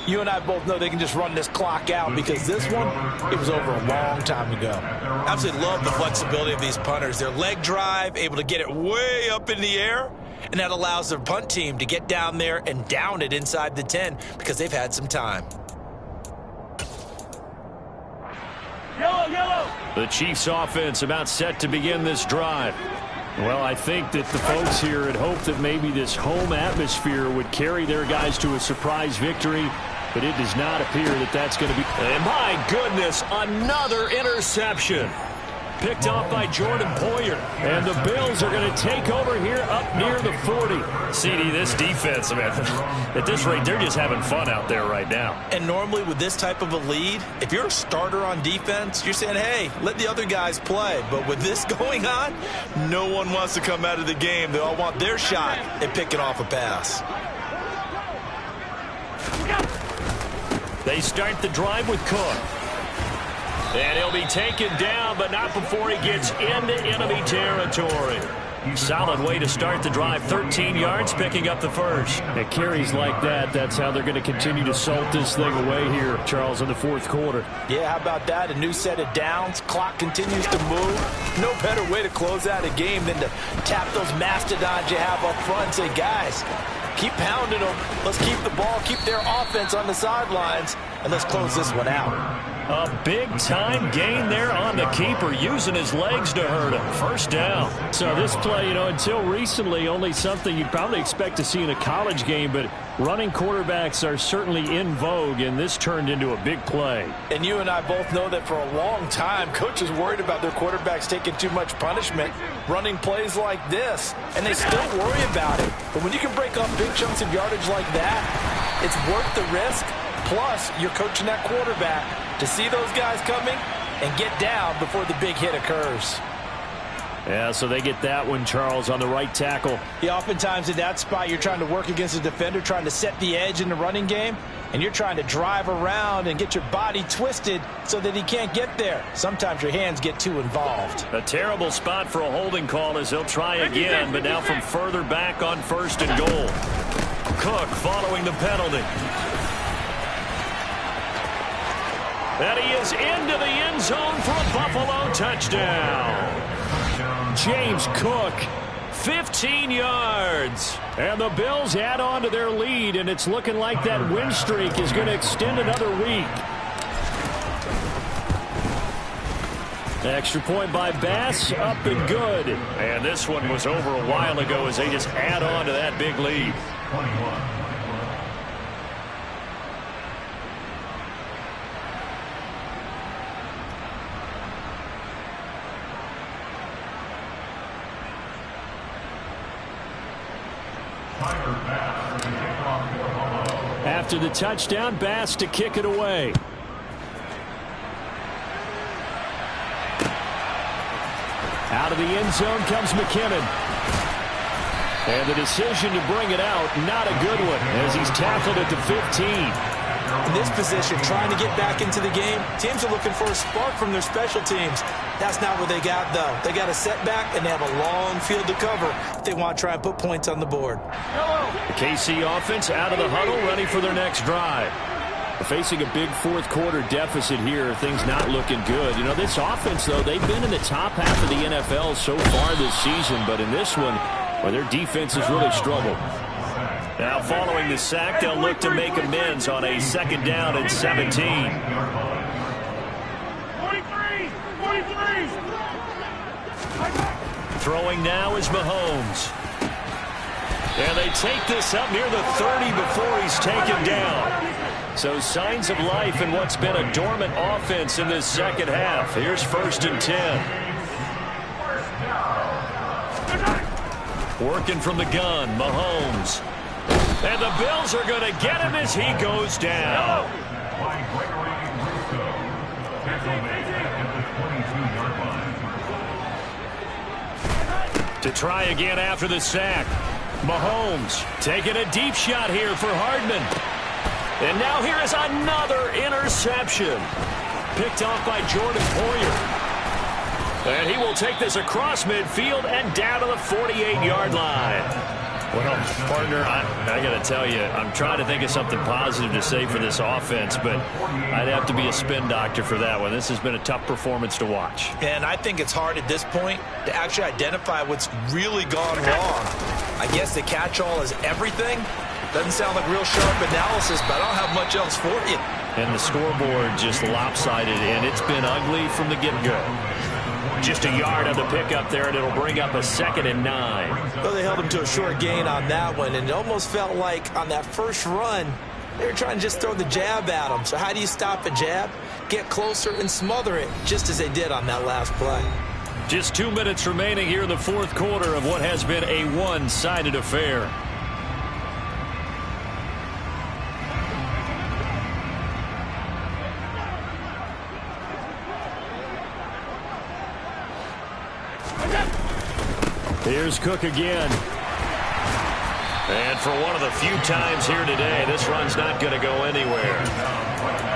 you and I both know they can just run this clock out because this one, it was over a long time ago. Absolutely love the flexibility of these punters. Their leg drive, able to get it way up in the air, and that allows their punt team to get down there and down it inside the 10 because they've had some time. Yellow, yellow. The Chiefs offense about set to begin this drive. Well, I think that the folks here had hoped that maybe this home atmosphere would carry their guys to a surprise victory, but it does not appear that that's going to be. And my goodness, another interception. Picked off by Jordan Poyer. And the Bills are going to take over here up near the 40. CD, this defense, man, at this rate, they're just having fun out there right now. And normally with this type of a lead, if you're a starter on defense, you're saying, hey, let the other guys play. But with this going on, no one wants to come out of the game. They all want their shot at picking off a pass. They start the drive with Cook. And he'll be taken down, but not before he gets into enemy territory. Solid way to start the drive. 13 yards, picking up the first. It carries like that. That's how they're going to continue to salt this thing away here, Charles, in the fourth quarter. Yeah, how about that? A new set of downs. Clock continues to move. No better way to close out a game than to tap those mastodons you have up front and say, guys, keep pounding them. Let's keep the ball, keep their offense on the sidelines, and let's close this one out. A big-time gain there on the keeper, using his legs to hurt him. First down. So this play, until recently, only something you'd probably expect to see in a college game, but running quarterbacks are certainly in vogue, and this turned into a big play. And you and I both know that for a long time, coaches worried about their quarterbacks taking too much punishment, running plays like this, and they still worry about it. But when you can break up big chunks of yardage like that, it's worth the risk. Plus, you're coaching that quarterback to see those guys coming and get down before the big hit occurs. Yeah, so they get that one, Charles, on the right tackle. Yeah, oftentimes in that spot, you're trying to work against a defender, trying to set the edge in the running game, and you're trying to drive around and get your body twisted so that he can't get there. Sometimes your hands get too involved. A terrible spot for a holding call as he'll try again, but now from further back on first and goal. Cook following the penalty. And he is into the end zone for a Buffalo touchdown. James Cook, 15 yards. And the Bills add on to their lead, and it's looking like that win streak is going to extend another week. Extra point by Bass, up and good. And this one was over a while ago as they just add on to that big lead. 21. After the touchdown, Bass to kick it away. Out of the end zone comes McKinnon. And the decision to bring it out, not a good one, as he's tackled at the 15. In this position, trying to get back into the game, teams are looking for a spark from their special teams. That's not what they got, though. They got a setback, and they have a long field to cover if they want to try and put points on the board. The KC offense out of the huddle, ready for their next drive. Facing a big fourth-quarter deficit here, things not looking good. You know, this offense, though, they've been in the top half of the NFL so far this season, but in this one, well, their defense has really struggled. Now, following the sack, they'll look to make amends on a 2nd down and 17. 43! Throwing now is Mahomes. And they take this up near the 30 before he's taken down. So signs of life in what's been a dormant offense in this second half. Here's 1st and 10. Working from the gun, Mahomes. And the Bills are going to get him as he goes down. To try again after the sack. Mahomes taking a deep shot here for Hardman. And now here is another interception. Picked off by Jordan Poyer. And he will take this across midfield and down to the 48-yard line. Well, partner, I got to tell you, I'm trying to think of something positive to say for this offense, but I'd have to be a spin doctor for that one. This has been a tough performance to watch. And I think it's hard at this point to actually identify what's really gone wrong. I guess the catch-all is everything. Doesn't sound like real sharp analysis, but I don't have much else for you. And the scoreboard just lopsided, and it's been ugly from the get-go. Just a yard on the pickup there, and it'll bring up a 2nd and 9. Well, they held him to a short gain on that one, and it almost felt like on that first run, they were trying to just throw the jab at him. So how do you stop a jab? Get closer and smother it, just as they did on that last play. Just 2 minutes remaining here in the fourth quarter of what has been a one-sided affair. Here's Cook again. And for one of the few times here today, this run's not going to go anywhere.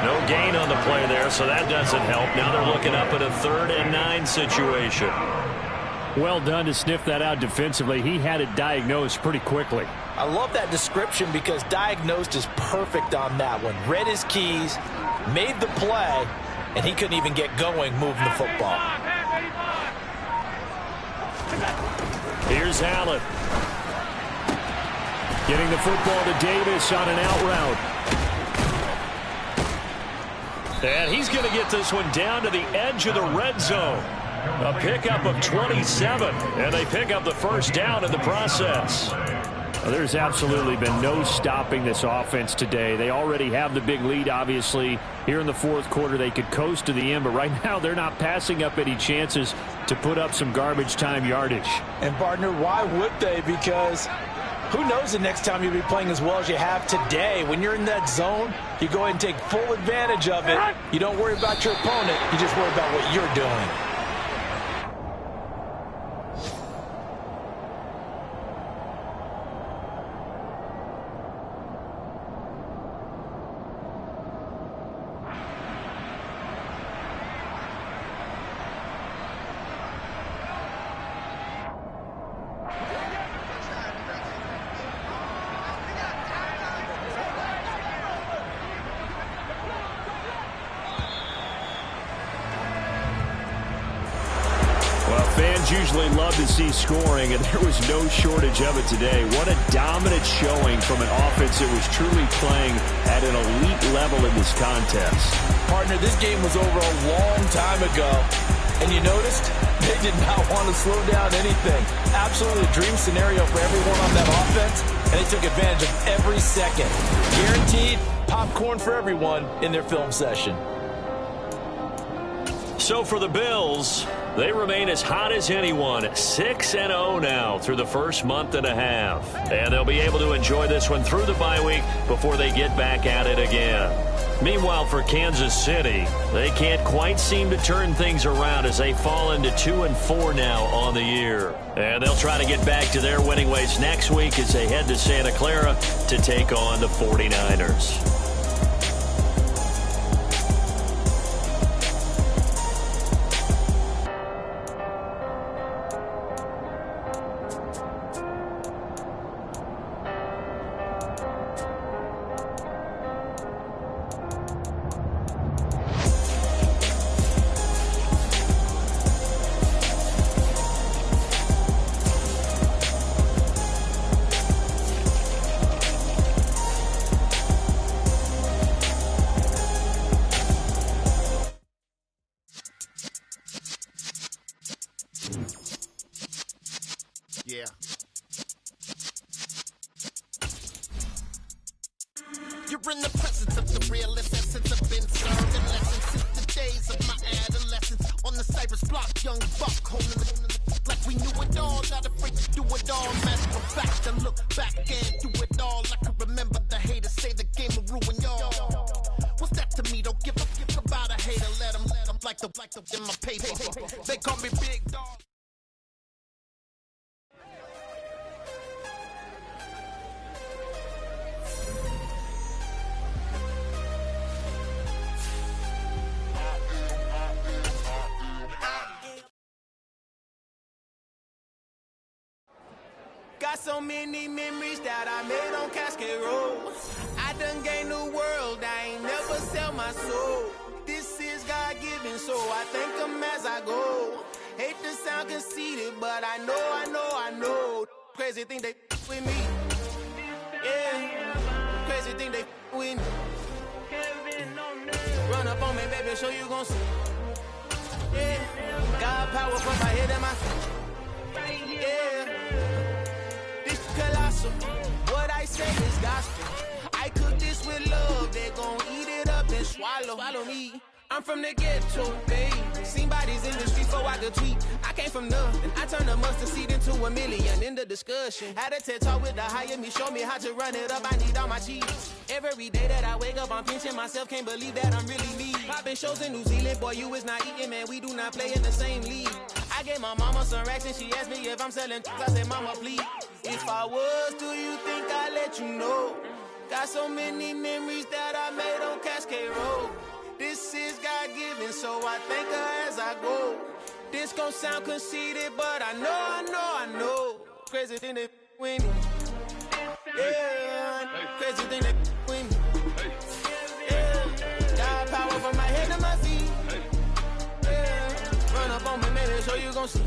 No gain on the play there, so that doesn't help. Now they're looking up at a 3rd and 9 situation. Well done to sniff that out defensively. He had it diagnosed pretty quickly. I love that description because diagnosed is perfect on that one. Read his keys, made the play, and he couldn't even get going moving the football. Here's Allen. Getting the football to Davis on an out route. And he's going to get this one down to the edge of the red zone. A pickup of 27, and they pick up the 1st down in the process. Well, there's absolutely been no stopping this offense today. They already have the big lead, obviously. Here in the fourth quarter, they could coast to the end, but right now they're not passing up any chances to put up some garbage time yardage. And, partner, why would they? Because who knows the next time you'll be playing as well as you have today. When you're in that zone, you go ahead and take full advantage of it. You don't worry about your opponent. You just worry about what you're doing. Fans usually love to see scoring, and there was no shortage of it today. What a dominant showing from an offense that was truly playing at an elite level in this contest. Partner, this game was over a long time ago, and you noticed they did not want to slow down anything. Absolutely a dream scenario for everyone on that offense, and they took advantage of every second. Guaranteed popcorn for everyone in their film session. So for the Bills, they remain as hot as anyone, 6-0 now through the first month and a half. And they'll be able to enjoy this one through the bye week before they get back at it again. Meanwhile, for Kansas City, they can't quite seem to turn things around as they fall into 2-4 now on the year. And they'll try to get back to their winning ways next week as they head to Santa Clara to take on the 49ers. Yeah. You're in the presence of the realest essence. I've been serving lessons since the days of my adolescence. On the Cypress block, young buck holding the like we knew it all. Not afraid to do it all. Matter of fact, I look back and do it all. I can remember the haters say the game will ruin y'all. What's that to me? Don't give a fuck about a hater. Let them like the in my paper. They call me Big Dog. Got so many memories that I made on Cascade Road. I done gained the world, I ain't never sell my soul. This is God-given, so I thank him as I go. Hate to sound conceited, but I know. Crazy thing they with me. Yeah, crazy thing they with me. Run up on me, baby, show you gon' see. Yeah, God power from my head and my feet. Yeah. Colossal. What I say is gospel. I cook this with love. They gon' eat it up and swallow me. I'm from the ghetto, babe. Seen bodies in the streets before I could tweet. I came from nothing. I turned a mustard seed into a million. In the discussion, had a TED talk with the higher me. Show me how to run it up. I need all my cheese. Every day that I wake up, I'm pinching myself. Can't believe that I'm really me. Popping shows in New Zealand, boy, you is not eating, man. We do not play in the same league. I gave my mama some racks and she asked me if I'm selling. I said, mama, please. If I was, do you think I'd let you know? Got so many memories that I made on Cascade Road. This is God-given, so I thank her as I go. This gon' sound conceited, but I know. Crazy thing they with me. Yeah, crazy thing they with me. Yeah, God power from my head to my feet. Yeah, run up on me, maybe so you gon' see.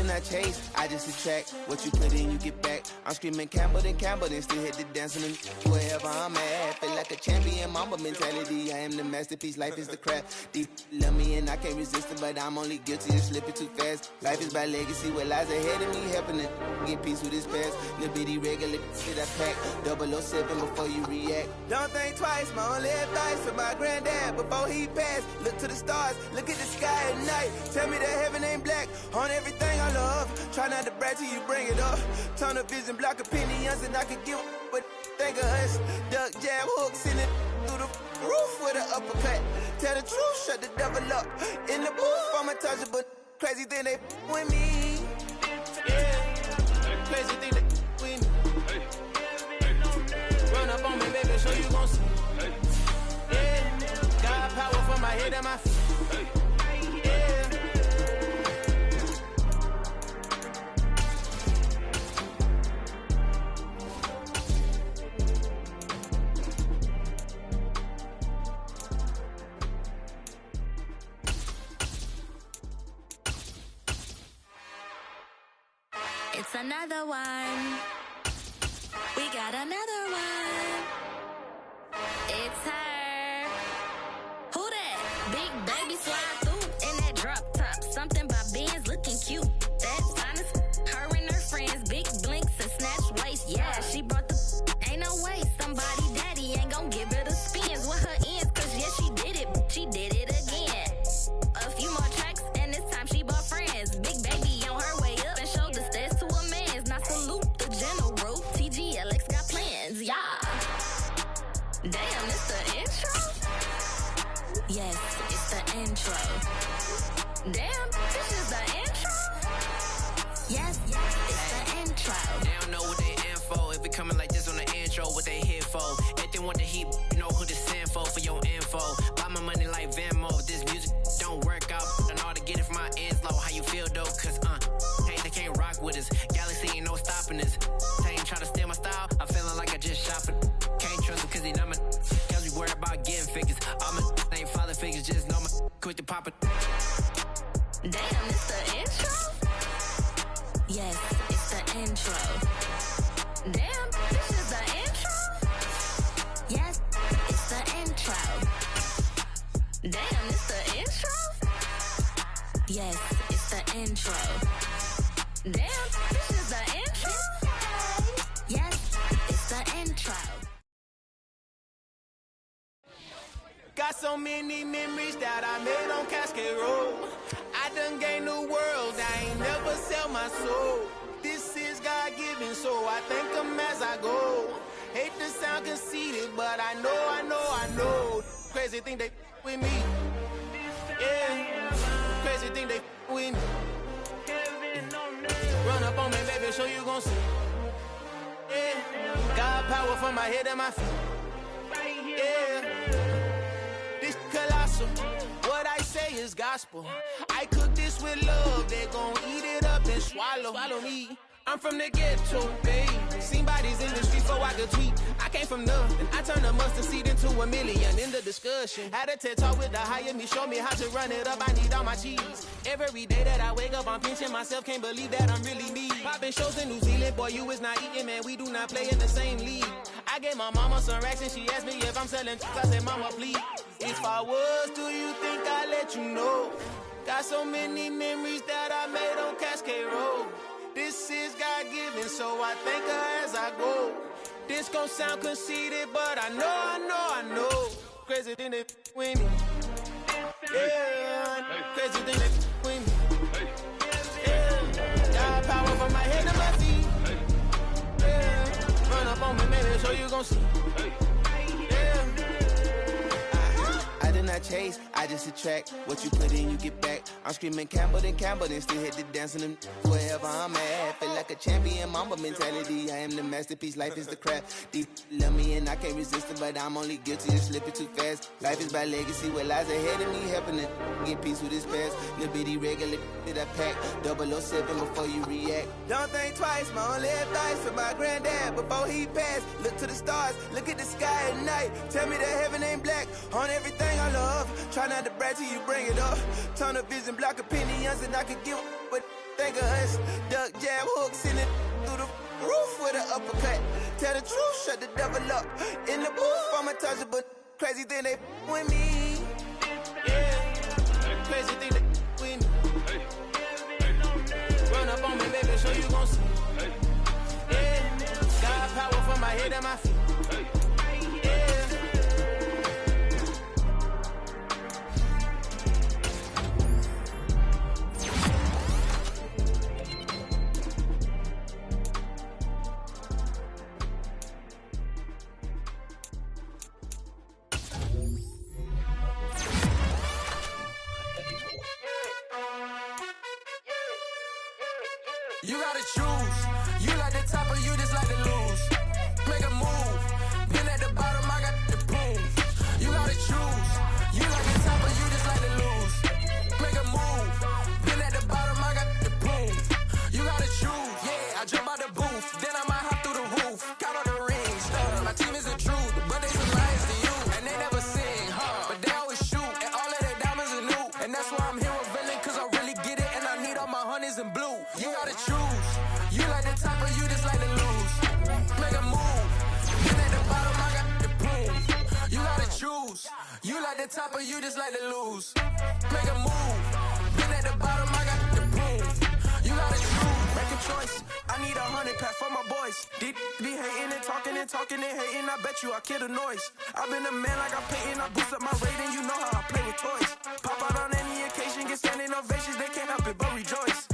I chase, I just attract what you put in, you get back. I'm screaming Campbell, then still hit the dancing and wherever I'm at. Feel like a champion, mamba mentality. I am the masterpiece, life is the craft. Deep love me and I can't resist it, but I'm only guilty of slipping too fast. Life is by legacy, what lies ahead of me, helping to get peace with this past. Little bitty regular shit I pack, 007 before you react. Don't think twice, my only advice for my granddad before he passed. Look to the stars, look at the sky at night. Tell me that heaven ain't black on everything I love. Try not to brag till you bring it up. Tunnel vision, block opinions, and I can give what think of us. Duck jab hooks in it through the roof with an uppercut. Tell the truth, shut the devil up. In the booth, I'm untouchable. Crazy thing they with me. Yeah, crazy thing they with me. Run up on me, baby, so you gon' see. Yeah, God power from my head and my feet. It's another one. We got another one. It's her. Who that? Big baby slide through in that drop top. Something by Benz looking cute. That's honest. Her and her friends, big blinks and snatch waist. Yeah, she brought the. Ain't no way somebody daddy ain't gon' give her the spins with her ends. Cause yeah, she did it. She did it again. A few more tracks and this time she bought friends. Big baby on her way up and showed the stairs to a man's. Now salute the general. TGLX got plans, yeah. Damn, it's the intro? Yes, it's the intro. Damn, this is the intro? Yes, it's the intro. They don't know what they info. If it coming like this on the intro, what they here for? If they want the heat, you know who to send for your info. Buy my money like Venmo. This music don't work out. And all to get it from my ends low. How you feel though? Cause hey, they can't rock with us. Galaxy ain't no stopping us. They ain't try to steal my style. I'm feeling like I just shopping. Can't trust them cause they know my tells me worried about getting figures. All my ain't father figures, just know my quick to pop it. Damn, it's the intro? Yes, it's the intro. Damn, this is the intro? Yes, it's the intro. Damn, it's the intro? Yes, it's the intro. Damn, this is the intro? Yes, it's the intro. Got so many memories that I made on Cascade Road. I done gained the world, I ain't never sell my soul. This is God-given, so I thank him as I go. Hate to sound conceited, but I know. Crazy thing they with me. Yeah, crazy thing they with me. Run up on me, baby, show you gon' see. Yeah, God power from my head and my feet. Yeah. This colossal, what I say is gospel. I cook this with love, they gon' eat it up and swallow me. I'm from the ghetto, babe. Seen bodies in the streets so I could tweet. I came from nothing, I turned a mustard seed into a million. In the discussion, had a TED talk with the higher me, show me how to run it up, I need all my cheese. Every day that I wake up, I'm pinching myself, can't believe that I'm really me. Popping shows in New Zealand, boy, you is not eating, man, we do not play in the same league. I gave my mama some racks and she asked me if I'm selling I said, mama, please. If I was, do you think I'd let you know? Got so many memories that I made on Cascade Road. This is God-given, so I thank her as I go. This gon' sound conceited, but I know. Crazy thing they with me. Yeah, crazy thing they with me. Yeah, got power from my head to my feet. Yeah, run up on me, maybe, so you gon' see. I did not chase, I just attract. What you put in, you get back. I'm screaming Campbell, then still hit the dancing them wherever I'm at. Feel like a champion, mamba mentality. I am the masterpiece, life is the crap. Deep love me and I can't resist it, but I'm only guilty of slipping too fast. Life is by legacy, what lies ahead of me, helping to get peace with this past. Little bitty regular that I pack, 007 before you react. Don't think twice, my only advice for my granddad before he passed. Look to the stars, look at the sky at night. Tell me that heaven ain't black on everything I love. Try not to brag till you bring it up. Turn of vision, block opinions, and I could give but think of us. Duck, jab, hooks in it through the roof with an uppercut. Tell the truth, shut the devil up. In the booth, I'm untouchable. Crazy thing they with me. Yeah, crazy thing they with me. Run up on me, baby, so you gon' see. Yeah, got power from my head and my feet. You gotta choose. You like the top or you just like to lose. Make a move. Been at the bottom, I got the prove. You gotta choose. You like the top or you just like to lose. Make a move. Been at the bottom, I got the prove. You gotta choose. Yeah, I jump out the booth. Then I might hop through the roof. Count on the rings. My team is the truth, but they some lies to you. And they never sing, but they always shoot. And all of their diamonds are new. And that's why I'm here with villain, cause I really get it. And I need all my honeys in blue. You gotta choose. You the top of you just like to lose. Make a move. Been at the bottom, I got the boom. You gotta choose. You like the top of you just like to lose. Make a move. Been at the bottom, I got the boom. You gotta choose. Make a choice. I need 100 pack for my boys. Deep be hating and talking and talking and hating. I bet you I kill the noise. I've been a man like I'm Peyton. I boost up my rating. You know how I play with toys. Pop out on any occasion, get standing ovations. They can't help it but rejoice.